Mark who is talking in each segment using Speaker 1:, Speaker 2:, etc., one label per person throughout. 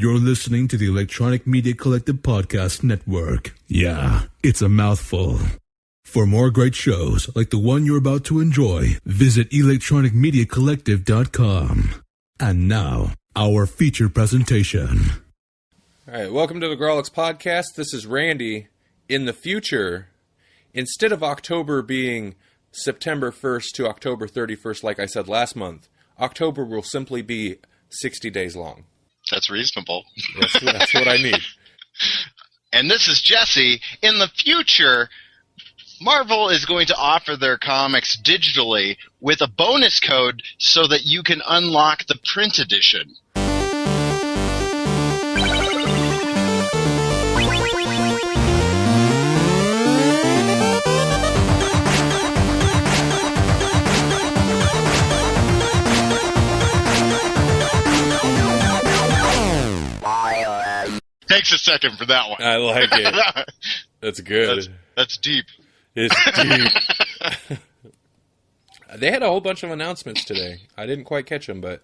Speaker 1: You're listening to the Electronic Media Collective Podcast Network. Yeah, it's a mouthful. For more great shows like the one you're about to enjoy, visit electronicmediacollective.com. And now, our feature presentation.
Speaker 2: All right, welcome to the Grawlix Podcast. This is Randy. In the future, instead of October being September 1st to October 31st, like I said last month, October will simply be 60 days long.
Speaker 3: That's reasonable.
Speaker 2: That's what I need.
Speaker 3: And this is Jesse. In the future, Marvel is going to offer their comics digitally with a bonus code so that you can unlock the print edition. Takes a second for that one.
Speaker 2: I like it. That's good.
Speaker 3: That's deep.
Speaker 2: It's deep. They had a whole bunch of announcements today. I didn't quite catch them, but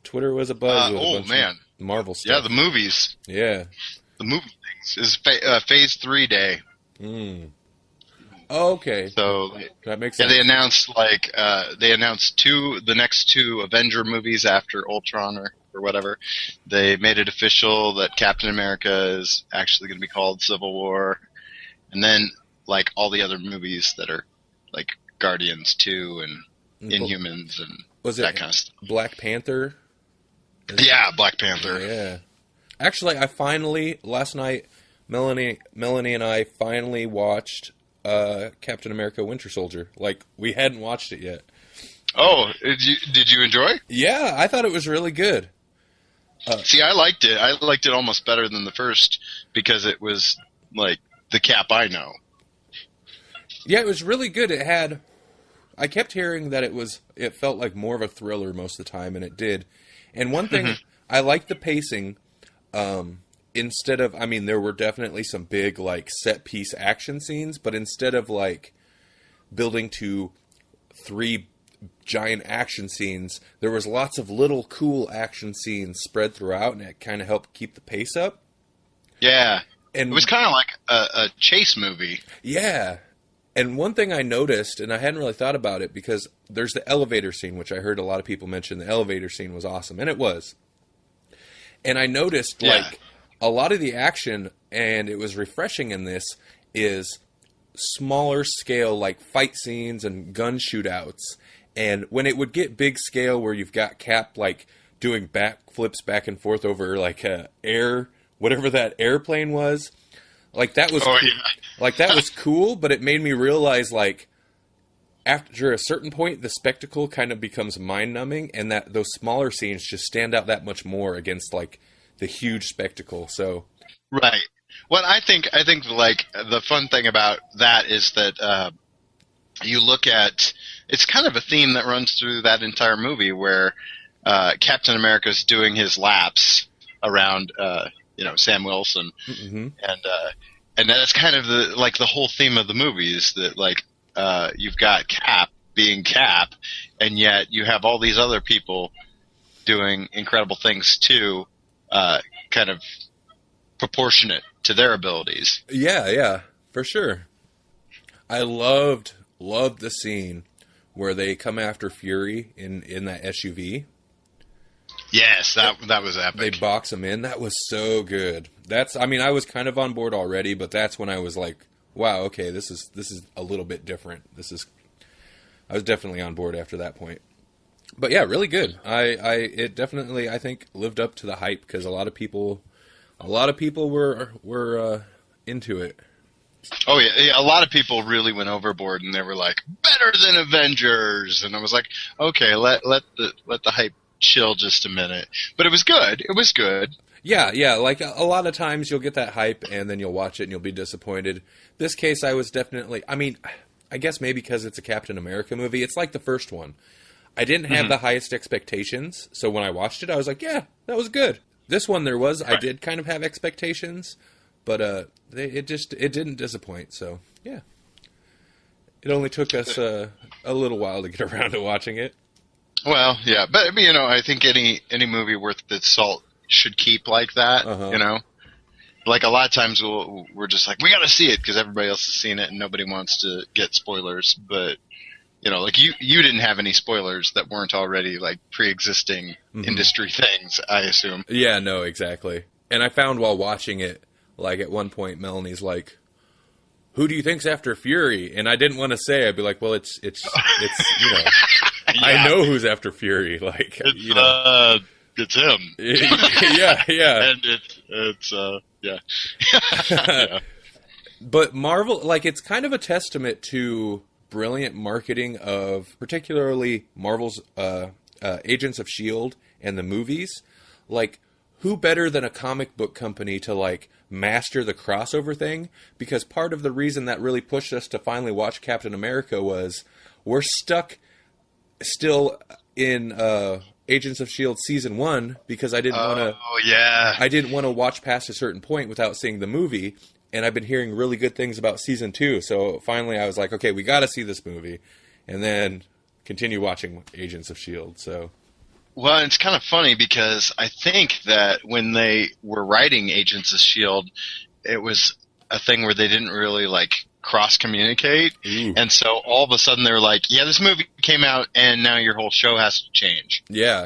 Speaker 2: Twitter was abuzz with a bunch of Marvel stuff.
Speaker 3: Yeah, the movies.
Speaker 2: Yeah.
Speaker 3: The movie things. Is Phase 3 day.
Speaker 2: Oh, okay.
Speaker 3: So
Speaker 2: that makes sense.
Speaker 3: Yeah, they announced the next two Avenger movies after Ultron or whatever. They made it official that Captain America is actually going to be called Civil War. And then, like, all the other movies that are, like, Guardians 2 and Inhumans and that kind of stuff.
Speaker 2: Black Panther?
Speaker 3: Yeah, Black Panther.
Speaker 2: Yeah. Actually, last night, Melanie and I finally watched Captain America Winter Soldier. Like, we hadn't watched it yet.
Speaker 3: Oh, did you enjoy?
Speaker 2: Yeah, I thought it was really good.
Speaker 3: See, I liked it. I liked it almost better than the first because it was, like, the Cap I know.
Speaker 2: Yeah, it was really good. I kept hearing that it felt like more of a thriller most of the time, and it did. And one thing, I liked the pacing. Instead of, there were definitely some big, like, set-piece action scenes, but instead of, like, building to 3 giant action scenes, there was lots of little cool action scenes spread throughout, and it kind of helped keep the pace up.
Speaker 3: Yeah.
Speaker 2: And
Speaker 3: it was kind of like a chase movie.
Speaker 2: Yeah. And one thing I noticed, and I hadn't really thought about it, because there's the elevator scene, which I heard a lot of people mention the elevator scene was awesome, and it was. And I noticed, like, a lot of the action, and it was refreshing in this, is smaller scale, like, fight scenes and gun shootouts. And when it would get big scale where you've got Cap, like, doing backflips back and forth over, like, whatever that airplane was, like, that was like, that was cool, but it made me realize, like, after a certain point, the spectacle kind of becomes mind-numbing, and that those smaller scenes just stand out that much more against, like, the huge spectacle, so...
Speaker 3: Right. Well, I think, like, the fun thing about that is that, you look at... It's kind of a theme that runs through that entire movie where Captain America's doing his laps around, Sam Wilson, and that's kind of the whole theme of the movie is that, like, you've got Cap being Cap, and yet you have all these other people doing incredible things too, kind of proportionate to their abilities.
Speaker 2: Yeah, for sure. I loved the scene where they come after Fury in that SUV.
Speaker 3: Yes, that was epic.
Speaker 2: They box him in. That was so good. I was kind of on board already, but that's when I was like, wow, okay, this is a little bit different. I was definitely on board after that point. But yeah, really good. It definitely, I think, lived up to the hype because a lot of people were into it.
Speaker 3: Oh yeah, a lot of people really went overboard, and they were like, "Better than Avengers," and I was like, "Okay, let the hype chill just a minute." But it was good. It was good.
Speaker 2: Yeah. Like a lot of times, you'll get that hype, and then you'll watch it, and you'll be disappointed. This case, I was definitely. I guess maybe because it's a Captain America movie, it's like the first one. I didn't have the highest expectations, so when I watched it, I was like, "Yeah, that was good." This one, I did kind of have expectations. But it didn't disappoint, so yeah. It only took us a little while to get around to watching it.
Speaker 3: Well, yeah, but I think any movie worth its salt should keep like that, you know? Like, a lot of times we're just like, we gotta see it because everybody else has seen it and nobody wants to get spoilers. But, you know, like, you didn't have any spoilers that weren't already, like, pre-existing industry things, I assume.
Speaker 2: Yeah, no, exactly. And I found while watching it, like, at one point, Melanie's like, who do you think's after Fury? And I didn't want to say, I'd be like, well, it's you know, I know who's after Fury. Like,
Speaker 3: it's,
Speaker 2: you know.
Speaker 3: It's him.
Speaker 2: yeah.
Speaker 3: And it's yeah.
Speaker 2: But Marvel, like, it's kind of a testament to brilliant marketing of particularly Marvel's Agents of S.H.I.E.L.D. and the movies. Like, who better than a comic book company to, like, master the crossover thing? Because part of the reason that really pushed us to finally watch Captain America was we're stuck still in Agents of S.H.I.E.L.D. Season 1 because I didn't want to...
Speaker 3: Oh, yeah.
Speaker 2: I didn't want to watch past a certain point without seeing the movie, and I've been hearing really good things about Season 2, so finally I was like, okay, we got to see this movie, and then continue watching Agents of S.H.I.E.L.D., so...
Speaker 3: Well, it's kind of funny because I think that when they were writing Agents of S.H.I.E.L.D., it was a thing where they didn't really, like, cross-communicate. And so all of a sudden they were like, yeah, this movie came out and now your whole show has to change.
Speaker 2: Yeah.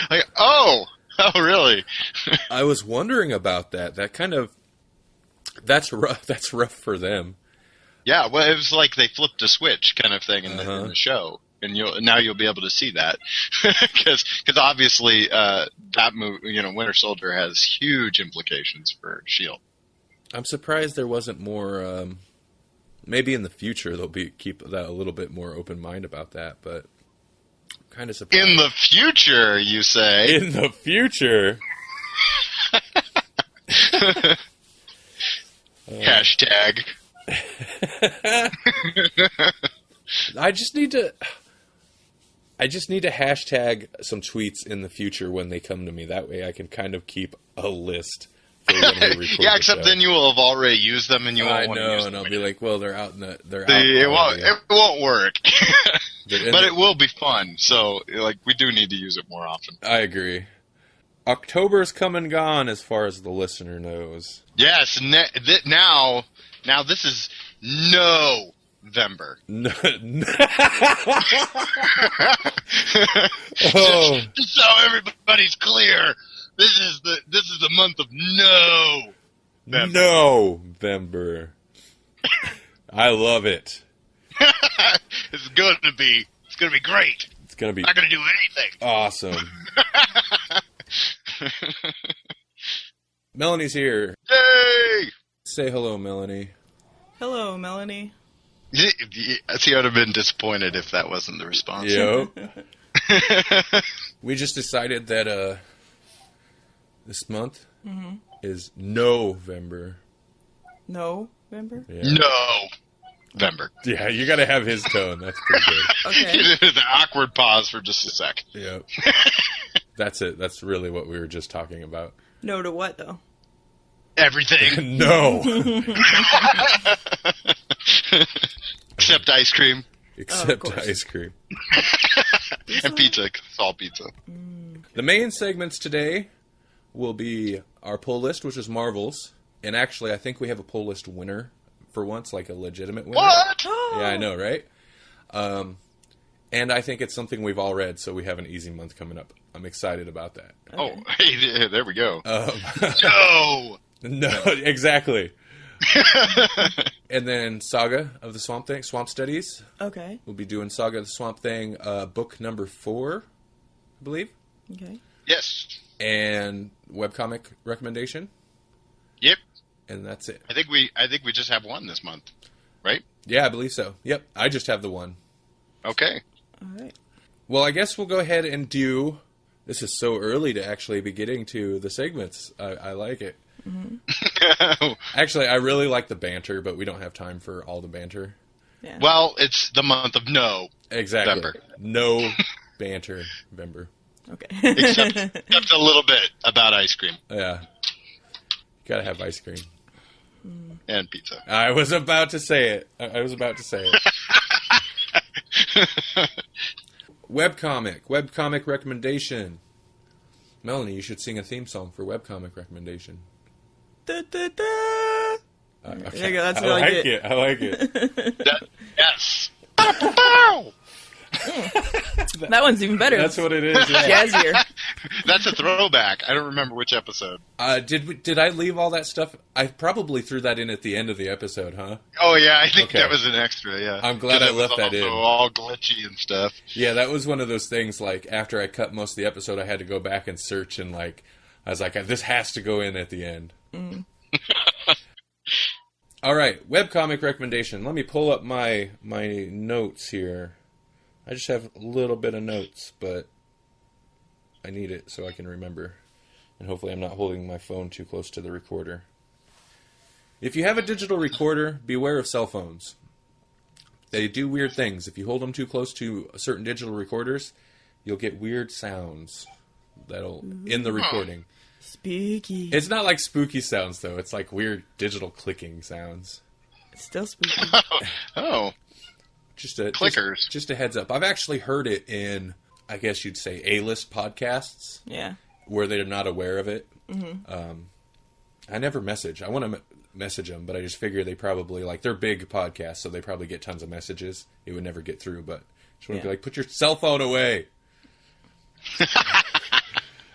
Speaker 3: Like, oh, really?
Speaker 2: I was wondering about that. That kind of... That's rough for them.
Speaker 3: Yeah, well, it was like they flipped a switch kind of thing in the show. And now you'll be able to see that because obviously that movie, you know, Winter Soldier has huge implications for S.H.I.E.L.D.
Speaker 2: I'm surprised there wasn't more. Maybe in the future they'll keep that a little bit more open mind about that, but I'm kind of surprised.
Speaker 3: In the future, you say?
Speaker 2: In the future.
Speaker 3: Hashtag.
Speaker 2: I just need to hashtag some tweets in the future when they come to me. That way I can kind of keep a list for when we record
Speaker 3: yeah, except
Speaker 2: the show.
Speaker 3: then you will have already used them and you won't want to use them.
Speaker 2: And I'll be like, well, they're out in the...
Speaker 3: It won't work.
Speaker 2: But
Speaker 3: it will be fun. So, like, we do need to use it more often.
Speaker 2: I agree. October's come and gone as far as the listener knows.
Speaker 3: Yes, now this is No-vember.
Speaker 2: Oh.
Speaker 3: Just so everybody's clear, this is the month of No-vember.
Speaker 2: No-vember. I love it.
Speaker 3: It's gonna be great.
Speaker 2: It's gonna be
Speaker 3: not gonna do anything.
Speaker 2: Awesome. Melanie's here.
Speaker 3: Yay!
Speaker 2: Say hello, Melanie.
Speaker 4: Hello, Melanie.
Speaker 3: See, I would have been disappointed if that wasn't the response.
Speaker 2: Yep. We just decided that this month is No-vember.
Speaker 4: No-vember?
Speaker 2: Yeah.
Speaker 3: No-vember.
Speaker 2: Yeah, you got to have his tone. That's pretty good.
Speaker 4: Okay.
Speaker 3: You did an awkward pause for just a sec.
Speaker 2: Yep. That's it. That's really what we were just talking about.
Speaker 4: No to what, though?
Speaker 3: Everything.
Speaker 2: No.
Speaker 3: Except ice cream.
Speaker 2: Except ice cream.
Speaker 3: And pizza. It's all pizza.
Speaker 2: The main segments today will be our pull list, which is Marvel's. And actually, I think we have a pull list winner for once, like a legitimate winner.
Speaker 3: What?
Speaker 2: Yeah, I know, right? And I think it's something we've all read, so we have an easy month coming up. I'm excited about that.
Speaker 4: Okay.
Speaker 3: Oh, hey, there we go.
Speaker 2: No, exactly. And then Saga of the Swamp Studies.
Speaker 4: Okay.
Speaker 2: We'll be doing Saga of the Swamp Thing, book number 4, I believe.
Speaker 4: Okay.
Speaker 3: Yes.
Speaker 2: And webcomic recommendation.
Speaker 3: Yep.
Speaker 2: And that's it.
Speaker 3: I think we just have one this month, right?
Speaker 2: Yeah, I believe so. Yep, I just have the one.
Speaker 3: Okay.
Speaker 4: All right.
Speaker 2: Well, I guess we'll go ahead and do... This is so early to actually be getting to the segments. I like it. Mm-hmm. Actually, I really like the banter, but we don't have time for all the banter.
Speaker 4: Yeah.
Speaker 3: Well, it's the month of No.
Speaker 2: Exactly.
Speaker 3: Vember.
Speaker 2: No banter, Vember.
Speaker 4: Okay.
Speaker 3: except a little bit about ice cream.
Speaker 2: Yeah. Gotta have ice cream.
Speaker 3: And pizza.
Speaker 2: I was about to say it. Webcomic recommendation. Melanie, you should sing a theme song for Webcomic recommendation.
Speaker 4: Da, da, da.
Speaker 2: Okay.
Speaker 4: There you go. That's
Speaker 2: I
Speaker 4: what
Speaker 2: like
Speaker 4: I get.
Speaker 2: it. I like it.
Speaker 3: Yes.
Speaker 4: That one's even better.
Speaker 2: That's what it is. Yeah.
Speaker 4: Jazzier.
Speaker 3: That's a throwback. I don't remember which episode.
Speaker 2: Did I leave all that stuff? I probably threw that in at the end of the episode, huh?
Speaker 3: Oh yeah, I think
Speaker 2: Okay.
Speaker 3: that was an extra. Yeah,
Speaker 2: I'm glad I left that in.
Speaker 3: All glitchy and stuff.
Speaker 2: Yeah, that was one of those things. Like after I cut most of the episode, I had to go back and search, and I was like, this has to go in at the end.
Speaker 4: Mm.
Speaker 2: All right, webcomic recommendation. Let me pull up my notes here. I just have a little bit of notes, but I need it so I can remember. And hopefully I'm not holding my phone too close to the recorder. If you have a digital recorder, beware of cell phones. They do weird things. If you hold them too close to certain digital recorders, you'll get weird sounds in the recording.
Speaker 4: Spooky.
Speaker 2: It's not like spooky sounds, though. It's like weird digital clicking sounds.
Speaker 4: It's still spooky.
Speaker 3: Oh.
Speaker 2: Just
Speaker 3: Clickers.
Speaker 2: Just a heads up. I've actually heard it in, I guess you'd say, A-list podcasts.
Speaker 4: Yeah.
Speaker 2: Where they're not aware of it.
Speaker 4: Mm-hmm.
Speaker 2: I never message. I want to message them, but I just figure they probably, they're big podcasts, so they probably get tons of messages. It would never get through, but just want to be like, put your cell phone away.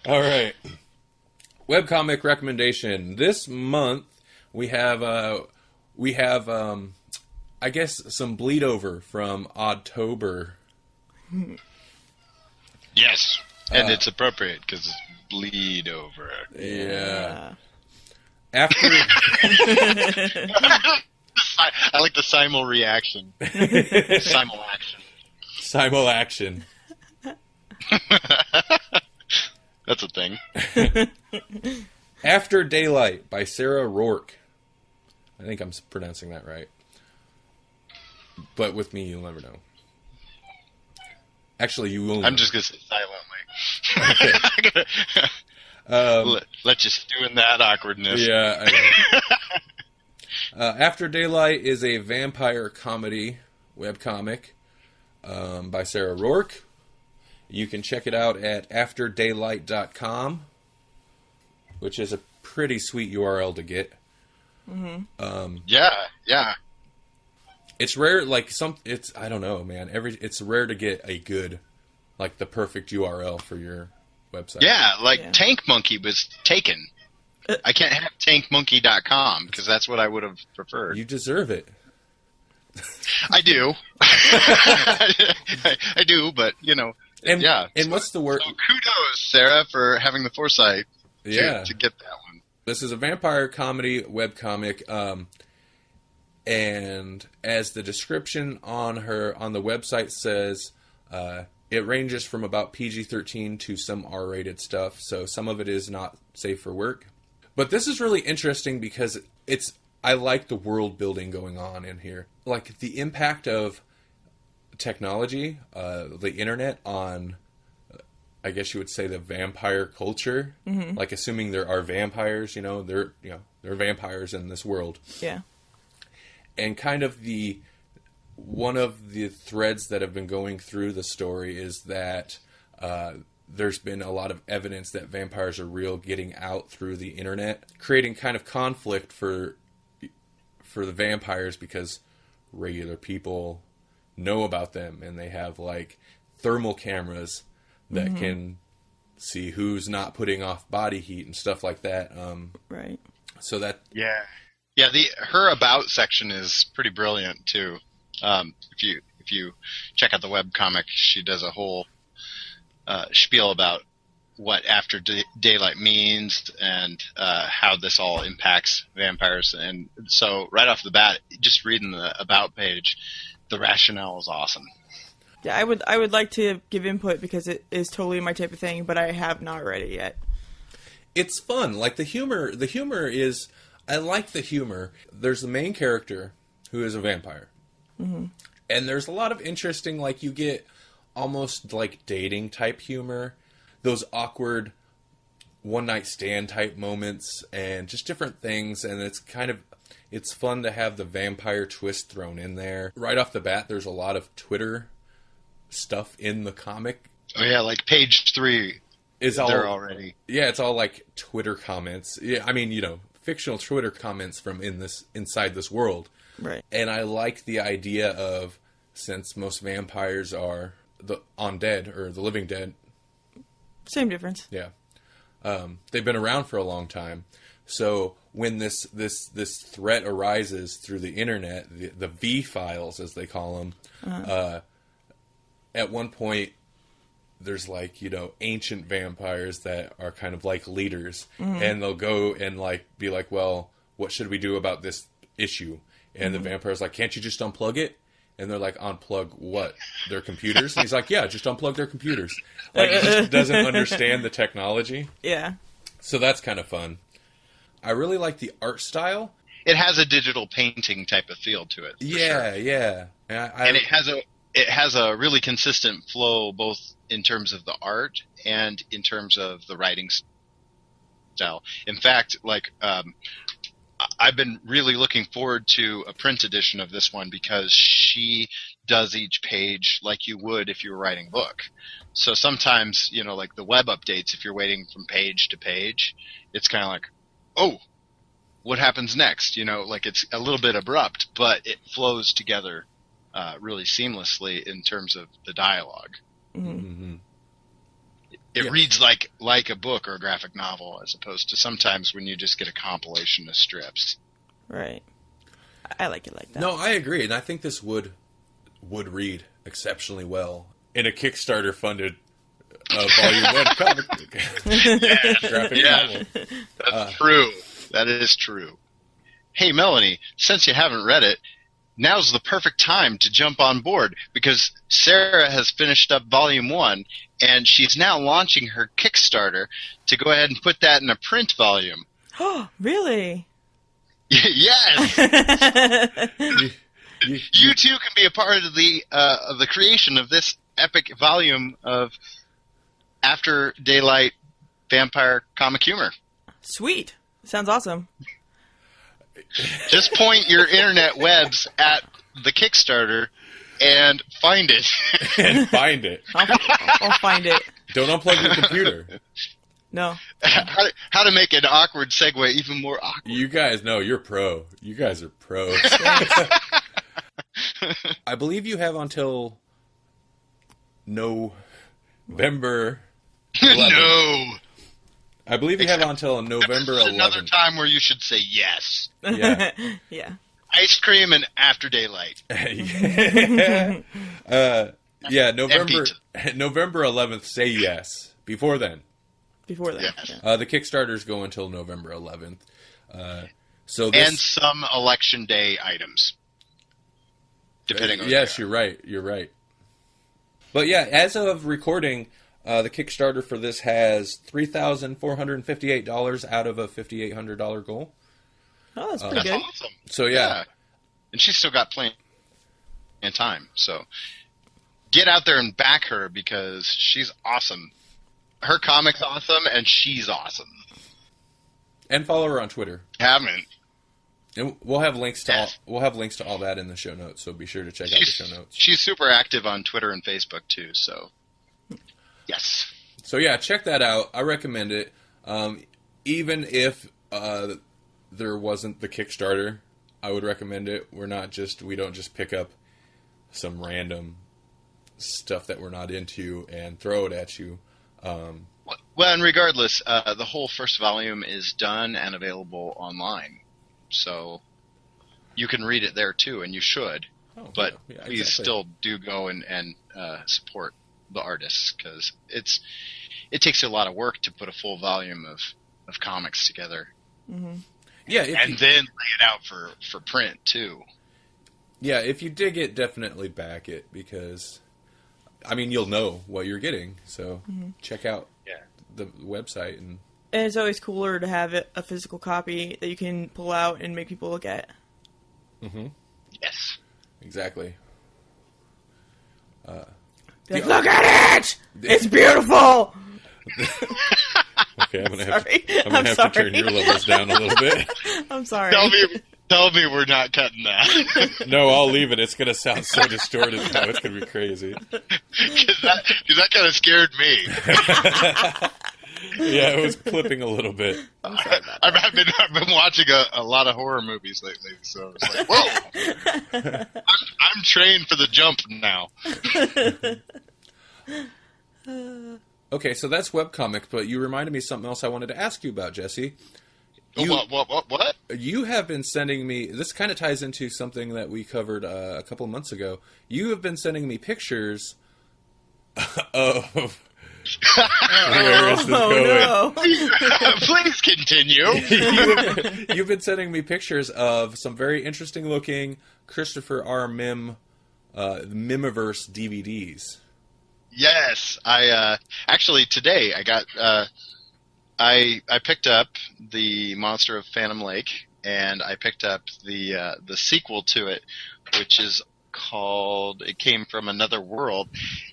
Speaker 2: All right. Webcomic recommendation. This month, we have I guess, some bleed over from Oddtober.
Speaker 3: Yes, and it's appropriate because it's bleed over.
Speaker 2: Yeah. After
Speaker 3: I like the simul reaction. Simul action.
Speaker 2: Simul action.
Speaker 3: That's a thing.
Speaker 2: After Daylight by Sarah Roark. I think I'm pronouncing that right. But with me, you'll never know. Actually, you will.
Speaker 3: I'm just going to say silently.
Speaker 2: Okay.
Speaker 3: Let you stew in that awkwardness.
Speaker 2: Yeah, I know. After Daylight is a vampire comedy webcomic by Sarah Roark. You can check it out at afterdaylight.com, which is a pretty sweet URL to get.
Speaker 4: Mm-hmm.
Speaker 3: Yeah.
Speaker 2: It's rare, I don't know, man. It's rare to get a good, the perfect URL for your website.
Speaker 3: Yeah, Tank Monkey was taken. I can't have tankmonkey.com because that's what I would have preferred.
Speaker 2: You deserve it.
Speaker 3: I do. I do, but,
Speaker 2: And,
Speaker 3: yeah.
Speaker 2: And what's the word?
Speaker 3: So kudos, Sarah, for having the foresight to get that one.
Speaker 2: This is a vampire comedy webcomic, and as the description on the website says, it ranges from about PG-13 to some R-rated stuff, so some of it is not safe for work. But this is really interesting because I like the world building going on in here. Like the impact of technology, the internet on, I guess you would say, the vampire culture. Mm-hmm. Like assuming there are vampires, there are vampires in this world.
Speaker 4: Yeah.
Speaker 2: And kind of one of the threads that have been going through the story is that there's been a lot of evidence that vampires are real getting out through the internet, creating kind of conflict for the vampires because regular people know about them and they have thermal cameras that mm-hmm. can see who's not putting off body heat and stuff like that.
Speaker 4: Right.
Speaker 2: So that
Speaker 3: her about section is pretty brilliant too. If you check out the webcomic, she does a whole spiel about what After Daylight means and how this all impacts vampires. And so right off the bat, just reading the about page, the rationale is awesome.
Speaker 4: Yeah, I would like to give input because it is totally my type of thing, but I have not read it yet.
Speaker 2: It's fun. The humor is, I like the humor. There's the main character who is a vampire. Mm-hmm. And there's a lot of interesting, you get almost dating type humor. Those awkward one-night stand type moments and just different things. And it's fun to have the vampire twist thrown in there. Right off the bat, there's a lot of Twitter stuff in the comic.
Speaker 3: Oh, yeah, page 3
Speaker 2: is all
Speaker 3: there already.
Speaker 2: Yeah, it's all like Twitter comments. Yeah, I mean, fictional Twitter comments from inside this world.
Speaker 4: Right.
Speaker 2: And I like the idea of, since most vampires are the undead or the living dead.
Speaker 4: Same difference.
Speaker 2: Yeah. They've been around for a long time. So when this threat arises through the internet, the V files as they call them, at one point there's like, ancient vampires that are kind of like leaders, and they'll go and like be like, well, what should we do about this issue? And the vampire's like, can't you just unplug it? And they're like, unplug what? Their computers? And he's like, yeah, just unplug their computers. Like, he just doesn't understand the technology.
Speaker 4: Yeah.
Speaker 2: So that's kind of fun. I really like the art style.
Speaker 3: It has a digital painting type of feel to it.
Speaker 2: Yeah,
Speaker 3: sure.
Speaker 2: yeah.
Speaker 3: And it has a really consistent flow, both in terms of the art and in terms of the writing style. In fact, like, I've been really looking forward to a print edition of this one because she does each page like you would if you were writing a book. So sometimes, like the web updates, if you're waiting from page to page, it's kind of like, oh, what happens next? Like it's a little bit abrupt, but it flows together really seamlessly in terms of the dialogue.
Speaker 2: Mm-hmm.
Speaker 3: It reads like a book or a graphic novel, as opposed to sometimes when you just get a compilation of strips.
Speaker 4: Right. I like it like that.
Speaker 2: No, I agree, and I think this would read exceptionally well in a Kickstarter funded volume 1 comic book. Graphic novel.
Speaker 3: That's true. That is true. Hey, Melanie, since you haven't read it, now's the perfect time to jump on board because Sarah has finished up volume 1 and she's now launching her Kickstarter to go ahead and put that in a print volume.
Speaker 4: Oh, really?
Speaker 3: Yes. You too can be a part of the creation of this epic volume of After Daylight vampire comic humor.
Speaker 4: Sweet. Sounds awesome.
Speaker 3: Just point your internet webs at the Kickstarter and find it.
Speaker 2: And find it.
Speaker 4: I'll find it.
Speaker 2: Don't unplug your computer.
Speaker 4: No.
Speaker 3: How to make an awkward segue even more awkward.
Speaker 2: You guys know you're pro. You guys are pros. I believe you have until November 11th.
Speaker 3: No.
Speaker 2: I believe you have until November 11th.
Speaker 3: Another time where you should say yes.
Speaker 2: Yeah.
Speaker 4: Yeah.
Speaker 3: Ice cream and After Daylight.
Speaker 2: Yeah, November 11th, say yes. Before then.
Speaker 4: Before that.
Speaker 3: Yes.
Speaker 4: Yeah.
Speaker 2: The Kickstarters go until November 11th. And
Speaker 3: some election day items. Depending on
Speaker 2: yes, you're right. But yeah, as of recording, the Kickstarter for this has $3,458 out of a $5,800 goal.
Speaker 4: Oh, that's pretty good.
Speaker 3: Awesome.
Speaker 2: So yeah.
Speaker 3: And she's still got plenty of time. So get out there and back her because she's awesome. Her comic's awesome, and she's awesome.
Speaker 2: And follow her on Twitter.
Speaker 3: Haven't.
Speaker 2: And we'll have links to all that in the show notes. So be sure to check out the show notes.
Speaker 3: She's super active on Twitter and Facebook too. So yes.
Speaker 2: So yeah, check that out. I recommend it. Even if there wasn't the Kickstarter, I would recommend it. We don't just pick up some random stuff that we're not into and throw it at you.
Speaker 3: Well, and regardless, the whole first volume is done and available online, so you can read it there too, and you should. But
Speaker 2: yeah,
Speaker 3: please
Speaker 2: exactly.
Speaker 3: still do go and support the artists because it takes a lot of work to put a full volume of comics together.
Speaker 4: Mm-hmm.
Speaker 2: Yeah,
Speaker 3: And then lay it out for print too.
Speaker 2: Yeah, if you dig it, definitely back it because, I mean, you'll know what you're getting. So check out the website
Speaker 4: And it's always cooler to have a physical copy that you can pull out and make people look at.
Speaker 2: Mm-hmm.
Speaker 3: Yes.
Speaker 2: Exactly.
Speaker 4: Look at it! It's beautiful!
Speaker 2: Okay, I'm gonna have
Speaker 4: I'm
Speaker 2: to turn your levels down a little bit.
Speaker 4: I'm sorry.
Speaker 3: Tell me we're not cutting that.
Speaker 2: No, I'll leave it. It's gonna sound so distorted now. It's gonna be crazy.
Speaker 3: Because that kind of scared me.
Speaker 2: Yeah, it was clipping a little bit.
Speaker 3: I've been watching a lot of horror movies lately, so it's like, whoa! I'm trained for the jump now.
Speaker 2: Okay, so that's webcomic, but you reminded me of something else I wanted to ask you about, Jesse.
Speaker 3: What?
Speaker 2: You have been sending me... This kind of ties into something that we covered a couple of months ago. You have been sending me pictures of... Where is this going?
Speaker 4: No.
Speaker 3: Please continue.
Speaker 2: You've been sending me pictures of some very interesting looking Christopher R. Mihmiverse DVDs.
Speaker 3: Yes, I actually today I got I picked up the Monster of Phantom Lake, and I picked up the sequel to it, which is called It Came from Another World,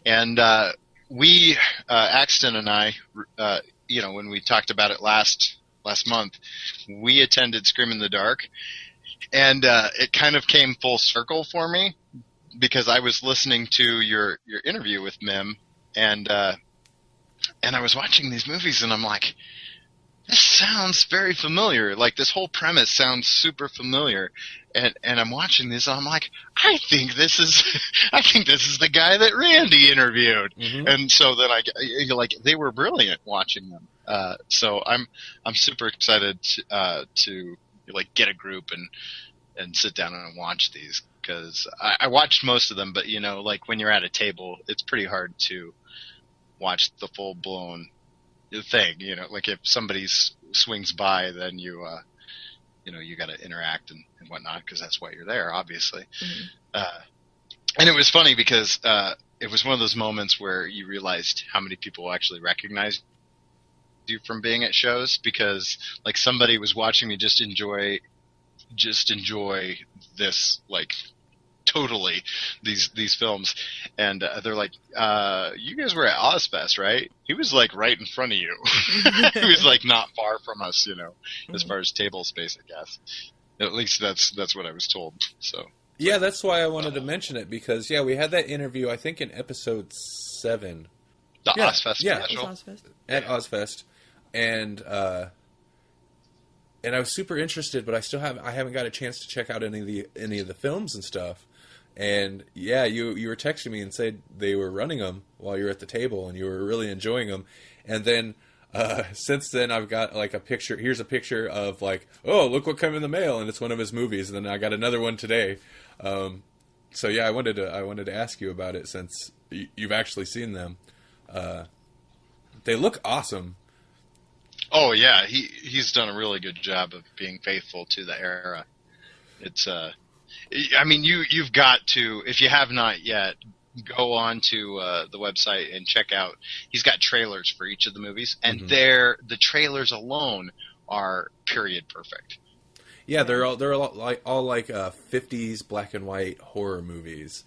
Speaker 3: and we Axton and I, when we talked about it last month, we attended Scream in the Dark, and it kind of came full circle for me because I was listening to your interview with Mim, and I was watching these movies, and I'm like, this sounds very familiar. Like, this whole premise sounds super familiar. And I'm watching this, and I'm like, I think this is the guy that Randy interviewed. Mm-hmm. And so then they were brilliant watching them. So I'm super excited to get a group and sit down and watch these, because I watched most of them, but when you're at a table, it's pretty hard to watch the full blown thing. If somebody swings by, then you got to interact and whatnot, because that's why you're there, obviously. Mm-hmm. And it was funny because it was one of those moments where you realized how many people actually recognize you from being at shows, because somebody was watching me just enjoy this, totally these films, and they're like, you guys were at Ozfest, right? He was right in front of you. He was not far from us, as far as table space, I guess. At least that's what I was told. So
Speaker 2: yeah, that's why I wanted to mention it, because we had that interview, I think, in episode 7.
Speaker 3: Ozfest
Speaker 2: special? At Ozfest, and I was super interested, but I haven't got a chance to check out any of the films and stuff. And you were texting me and said they were running them while you were at the table, and you were really enjoying them. And then since then, I've got a picture. Here's a picture of oh, look what came in the mail, and it's one of his movies. And then I got another one today. So I wanted to ask you about it, since you've actually seen them. They look awesome.
Speaker 3: Oh yeah, he's done a really good job of being faithful to the era. It's I mean, you've got to, if you have not yet, go on to the website and check out. He's got trailers for each of the movies, and mm-hmm. the trailers alone are period perfect.
Speaker 2: Yeah, they're all 50s black and white horror movies.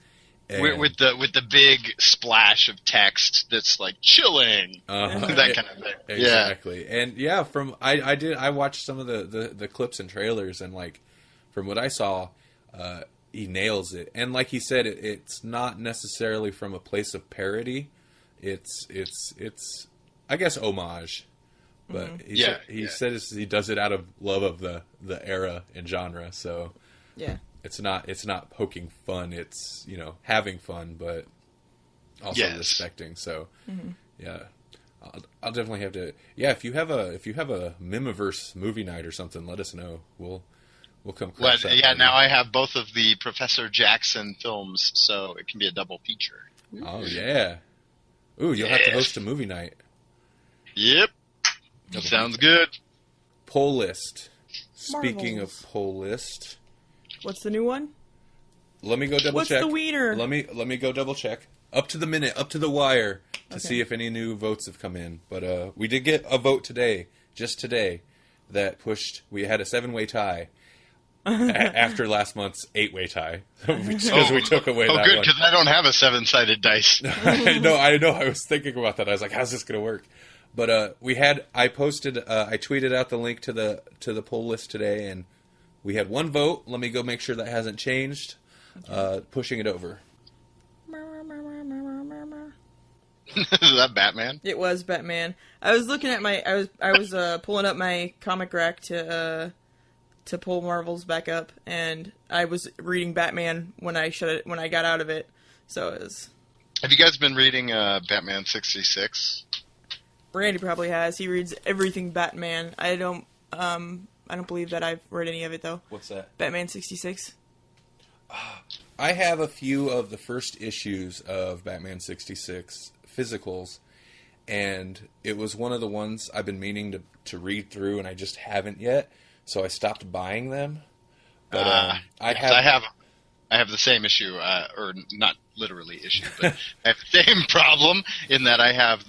Speaker 3: With the big splash of text that's chilling, that kind of thing.
Speaker 2: Exactly, yeah. And I watched some of the clips and trailers, and from what I saw, he nails it. And like he said, it's not necessarily from a place of parody. It's I guess homage, but mm-hmm. he says he does it out of love of the era and genre. So
Speaker 4: yeah.
Speaker 2: It's not poking fun. It's having fun, but also respecting. So
Speaker 4: mm-hmm.
Speaker 2: yeah, I'll definitely have to. Yeah, if you have a Mihmiverse movie night or something, let us know. We'll come.
Speaker 3: Now I have both of the Professor Jackson films, so it can be a double feature.
Speaker 2: Oh yeah. Ooh, you'll have to host a movie night.
Speaker 3: Yep. Sounds good.
Speaker 2: Poll list.
Speaker 4: Marvels.
Speaker 2: Speaking of poll list.
Speaker 4: What's the new one?
Speaker 2: Let me go double check.
Speaker 4: What's the wiener?
Speaker 2: Let me go double check. Up to the minute, up to the wire, to see if any new votes have come in. But we did get a vote today, just today, that pushed. We had a 7-way tie after last month's 8-way tie, because we took away that one. Oh, good,
Speaker 3: because I don't have a 7-sided dice.
Speaker 2: No, I know. I was thinking about that. I was like, how's this going to work? But I tweeted out the link to the poll list today, and we had one vote. Let me go make sure that hasn't changed. Pushing it over.
Speaker 3: Is that Batman?
Speaker 4: It was Batman. I was looking at I was pulling up my comic rack to pull Marvel's back up, and I was reading Batman when I got out of it. So it was.
Speaker 3: Have you guys been reading Batman 66?
Speaker 4: Randy probably has. He reads everything Batman. I don't believe that I've read any of it though.
Speaker 2: What's that?
Speaker 4: Batman 66.
Speaker 2: I have a few of the first issues of Batman 66 physicals, and it was one of the ones I've been meaning to read through, and I just haven't yet, so I stopped buying them. But I have the same issue, or not literally issue, but I have the same problem in that I have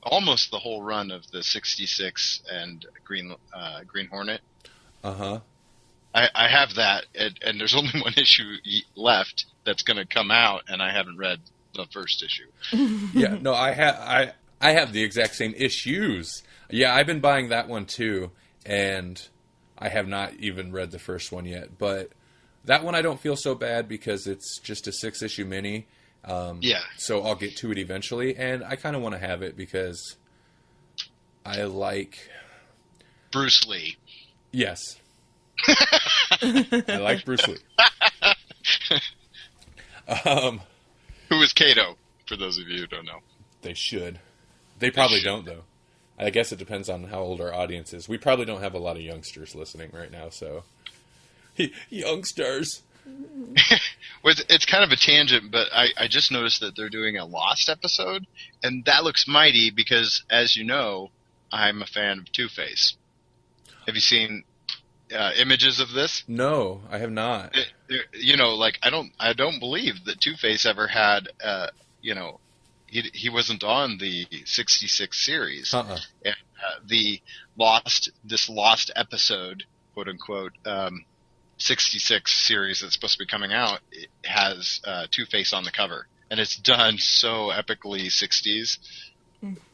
Speaker 2: almost the whole run of the 66 and Green Hornet. Uh-huh.
Speaker 3: I have that, and there's only one issue left that's going to come out, and I haven't read the first issue.
Speaker 2: Yeah, no, I have the exact same issues. Yeah, I've been buying that one too, and I have not even read the first one yet. But that one I don't feel so bad because it's just a 6-issue mini.
Speaker 3: Yeah. So
Speaker 2: I'll get to it eventually, and I kind of want to have it because I like
Speaker 3: Bruce Lee.
Speaker 2: Yes. I like Bruce Lee.
Speaker 3: Who is Kato, for those of you who don't know?
Speaker 2: They should. They probably don't, though. I guess it depends on how old our audience is. We probably don't have a lot of youngsters listening right now, so... Youngsters!
Speaker 3: Well, it's kind of a tangent, but I just noticed that they're doing a Lost episode, and that looks mighty because, as you know, I'm a fan of Two-Face. Have you seen... images of this?
Speaker 2: No, I have not.
Speaker 3: I don't believe that Two-Face ever had, he wasn't on the 66 series.
Speaker 2: Uh-uh.
Speaker 3: And the Lost episode, quote unquote, 66 series that's supposed to be coming out, it has Two-Face on the cover, and it's done so epically 60s.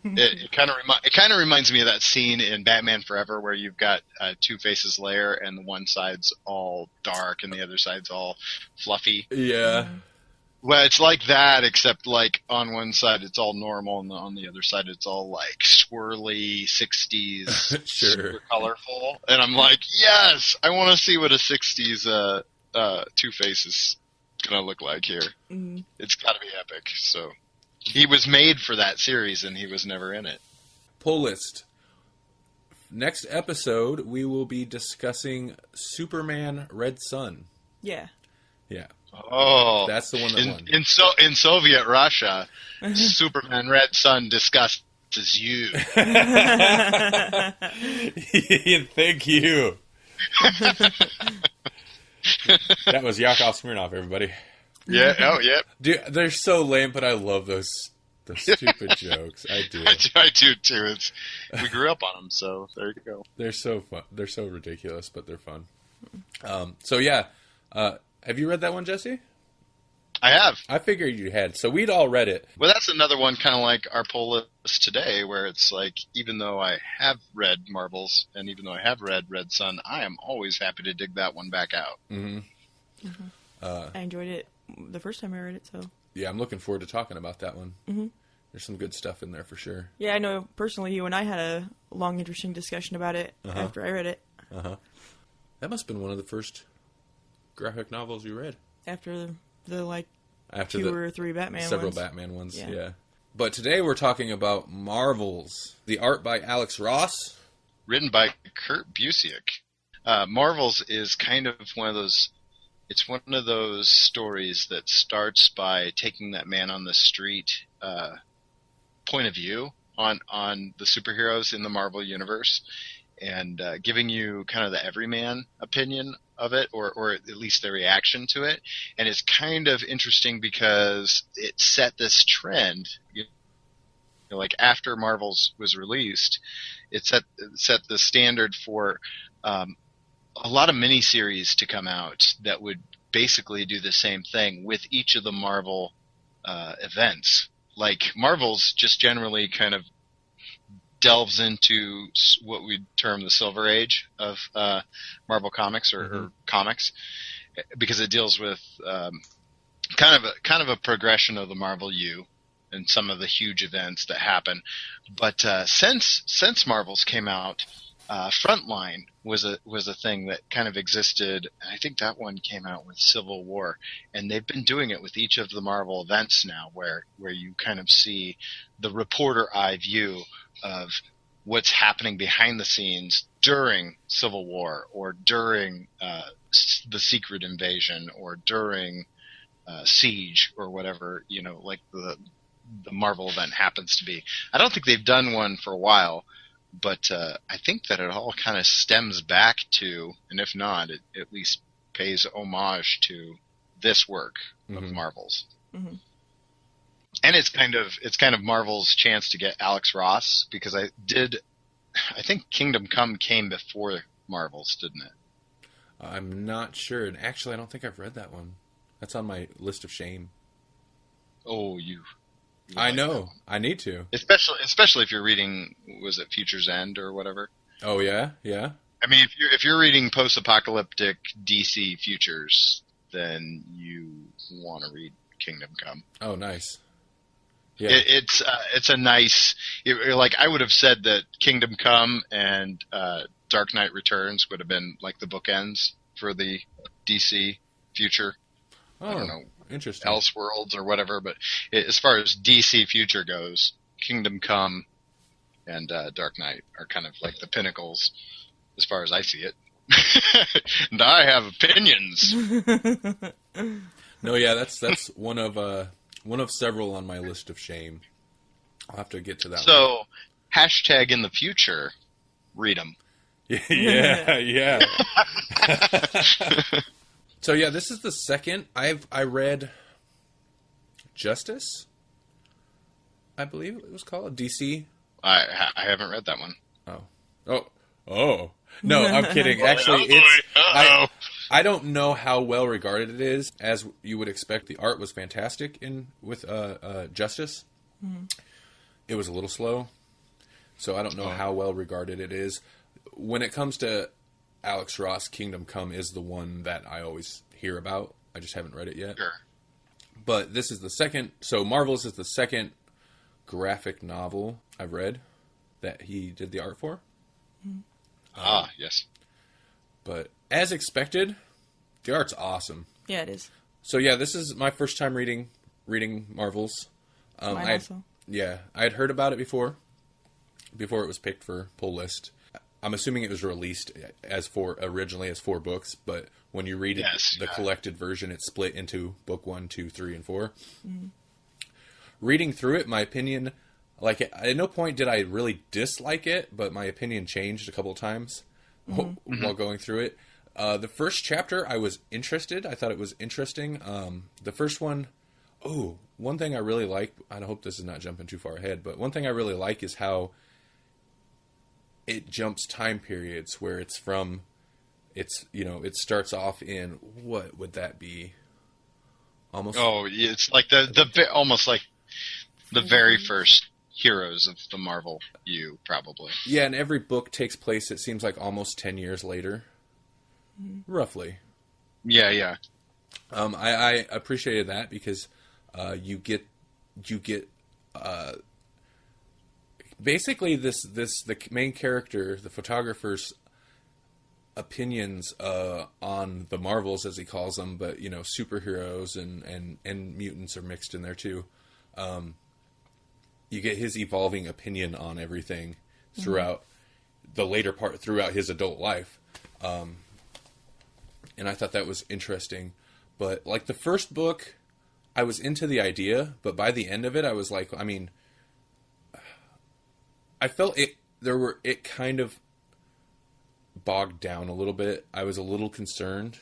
Speaker 3: It kind of reminds me of that scene in Batman Forever where you've got Two-Face's lair and the one side's all dark and the other side's all fluffy.
Speaker 2: Yeah.
Speaker 3: Well, it's like that, except like on one side it's all normal and on the other side it's all like swirly 60s,
Speaker 2: sure,
Speaker 3: super colorful. And I'm like, yes, I want to see what a 60s Two-Face is gonna look like here. Mm. It's got to be epic. So. He was made for that series, and he was never in it.
Speaker 2: Pull list. Next episode, we will be discussing Superman Red Sun.
Speaker 4: Yeah.
Speaker 2: Yeah.
Speaker 3: Oh.
Speaker 2: That's the one that won.
Speaker 3: In Soviet Russia, Superman Red Sun discusses you.
Speaker 2: Thank you. That was Yakov Smirnoff, everybody.
Speaker 3: Yeah, oh, yeah.
Speaker 2: Dude, they're so lame, but I love those stupid jokes. I do.
Speaker 3: I do, too. We grew up on them, so there you go.
Speaker 2: They're so fun. They're so ridiculous, but they're fun. So, yeah. Have you read that one, Jesse?
Speaker 3: I have.
Speaker 2: I figured you had. So we'd all read it.
Speaker 3: Well, that's another one kind of like our poll list today, where it's like, even though I have read Marvels, and even though I have read Red Sun, I am always happy to dig that one back out.
Speaker 2: Mm-hmm.
Speaker 4: Mm-hmm. I enjoyed it the first time I read it, so...
Speaker 2: Yeah, I'm looking forward to talking about that one.
Speaker 4: Mm-hmm.
Speaker 2: There's some good stuff in there for sure.
Speaker 4: Yeah, I know personally you and I had a long, interesting discussion about it after I read it.
Speaker 2: Uh-huh. That must have been one of the first graphic novels you read.
Speaker 4: After the
Speaker 2: After
Speaker 4: two or three Batman
Speaker 2: several
Speaker 4: ones.
Speaker 2: Batman ones, yeah. But today we're talking about Marvels. The art by Alex Ross.
Speaker 3: Written by Kurt Busiek. Marvels is kind of one of those... It's one of those stories that starts by taking that man on the street point of view on the superheroes in the Marvel Universe and giving you kind of the everyman opinion of it, or at least the reaction to it. And it's kind of interesting because it set this trend. Like after Marvels was released, it set the standard for a lot of miniseries to come out that would basically do the same thing with each of the Marvel events. Like Marvel's just generally kind of delves into what we term the Silver Age of Marvel Comics or comics, because it deals with kind of a progression of the Marvel U, and some of the huge events that happen. But since Marvels came out, Frontline was a thing that kind of existed. I think that one came out with Civil War, and they've been doing it with each of the Marvel events now, where you kind of see the reporter eye view of what's happening behind the scenes during Civil War, or during the Secret Invasion, or during Siege, or whatever, like the Marvel event happens to be. I don't think they've done one for a while, but I think that it all kind of stems back to, and if not, it at least pays homage to this work of Marvel's. Mm-hmm. And it's kind of Marvel's chance to get Alex Ross, because I think Kingdom Come came before Marvel's, didn't it?
Speaker 2: I'm not sure, and actually I don't think I've read that one. That's on my list of shame.
Speaker 3: Oh, you
Speaker 2: I know. I need to.
Speaker 3: Especially if you're reading, was it Future's End or whatever?
Speaker 2: Oh yeah, yeah.
Speaker 3: I mean, if you're reading post-apocalyptic DC futures, then you want to read Kingdom Come.
Speaker 2: Oh, nice. Yeah.
Speaker 3: It's a nice. Like, I would have said that Kingdom Come and Dark Knight Returns would have been like the bookends for the DC future.
Speaker 2: Oh,
Speaker 3: I don't know.
Speaker 2: Interesting.
Speaker 3: Elseworlds or whatever, but as far as DC future goes, Kingdom Come and Dark Knight are kind of like the pinnacles, as far as I see it. And I have opinions.
Speaker 2: No, yeah, that's one of several on my list of shame. I'll have to get to that.
Speaker 3: So, hashtag in the future, read them.
Speaker 2: Yeah. So yeah, this is the second I read Justice, I believe it was called, DC.
Speaker 3: I haven't read that one.
Speaker 2: Oh. No, I'm kidding. Actually, I don't know how well regarded it is. As you would expect, the art was fantastic with Justice. Mm-hmm. It was a little slow, so I don't know how well regarded it is. When it comes to Alex Ross, Kingdom Come is the one that I always hear about. I just haven't read it yet.
Speaker 3: Sure.
Speaker 2: But this is the second. So Marvel's is the second graphic novel I've read that he did the art for.
Speaker 3: Yes.
Speaker 2: But as expected, the art's awesome.
Speaker 4: Yeah, it is.
Speaker 2: So yeah, this is my first time reading Marvel's.
Speaker 4: Mine also.
Speaker 2: Yeah, I had heard about it before it was picked for pull list. I'm assuming it was released originally as 4 books, but when you read the collected version, it's split into book 1, 2, 3, and 4. Mm-hmm. Reading through it, my opinion, like, at no point did I really dislike it, but my opinion changed a couple of times while going through it. The first chapter, I was interested. I thought it was interesting. The first one, one thing I really like, I hope this is not jumping too far ahead, but one thing I really like is how it jumps time periods where it starts off in, what would that be? Almost. Oh,
Speaker 3: it's like almost like the very first heroes of the Marvel probably.
Speaker 2: Yeah, and every book takes place, it seems like, almost 10 years later. Roughly.
Speaker 3: Yeah.
Speaker 2: I appreciated that because you get basically the main character, the photographer's opinions on the Marvels, as he calls them, but superheroes and mutants are mixed in there too. You get his evolving opinion on everything throughout throughout his adult life. And I thought that was interesting. But like the first book, I was into the idea, but by the end of it, I was like, I felt it kind of bogged down a little bit. I was a little concerned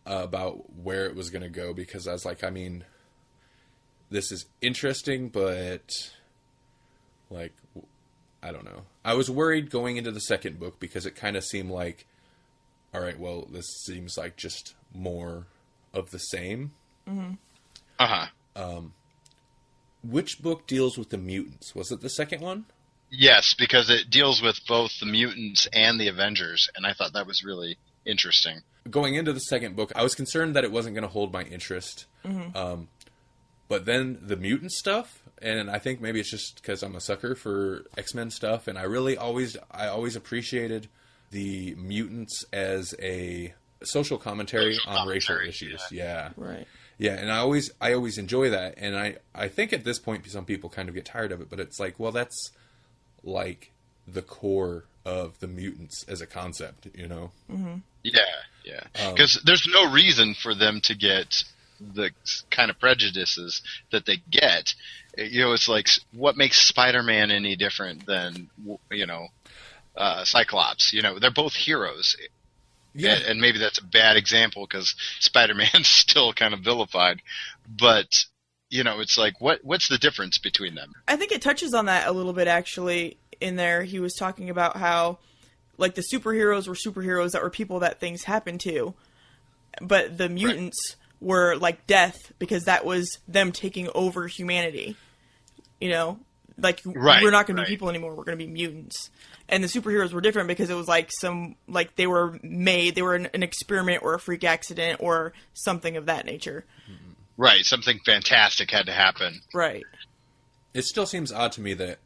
Speaker 2: about where it was going to go, because I was like, this is interesting, but like, I don't know. I was worried going into the second book because it kind of seemed like, all right, well, this seems like just more of the same. Which book deals with the mutants? Was it the second one?
Speaker 3: Yes, because it deals with both the mutants and the Avengers, and I thought that was really interesting.
Speaker 2: Going into the second book, I was concerned that it wasn't going to hold my interest. But then the mutant stuff, and I think maybe it's just because I'm a sucker for X-Men stuff, and I always appreciated the mutants as a social commentary on racial issues. Yeah.
Speaker 4: Right.
Speaker 2: Yeah, and I always enjoy that, and I think at this point some people kind of get tired of it, but it's like, well, that's like the core of the mutants as a concept, you know?
Speaker 4: Mm-hmm.
Speaker 3: Yeah. Because there's no reason for them to get the kind of prejudices that they get. You know, it's like, what makes Spider-Man any different than, you know, Cyclops? You know, they're both heroes. Yeah. And maybe that's a bad example because Spider-Man's still kind of vilified. But, you know, it's like, what's the difference between them?
Speaker 4: I think it touches on that a little bit, actually, in there. He was talking about how, like, the superheroes were superheroes that were people that things happened to. But the mutants were, like, death because that was them taking over humanity. You know? Like, we're not going to be people anymore. We're going to be mutants. And the superheroes were different because it was like they were an experiment or a freak accident or something of that nature.
Speaker 3: Right, something fantastic had to happen.
Speaker 4: Right.
Speaker 2: It still seems odd to me that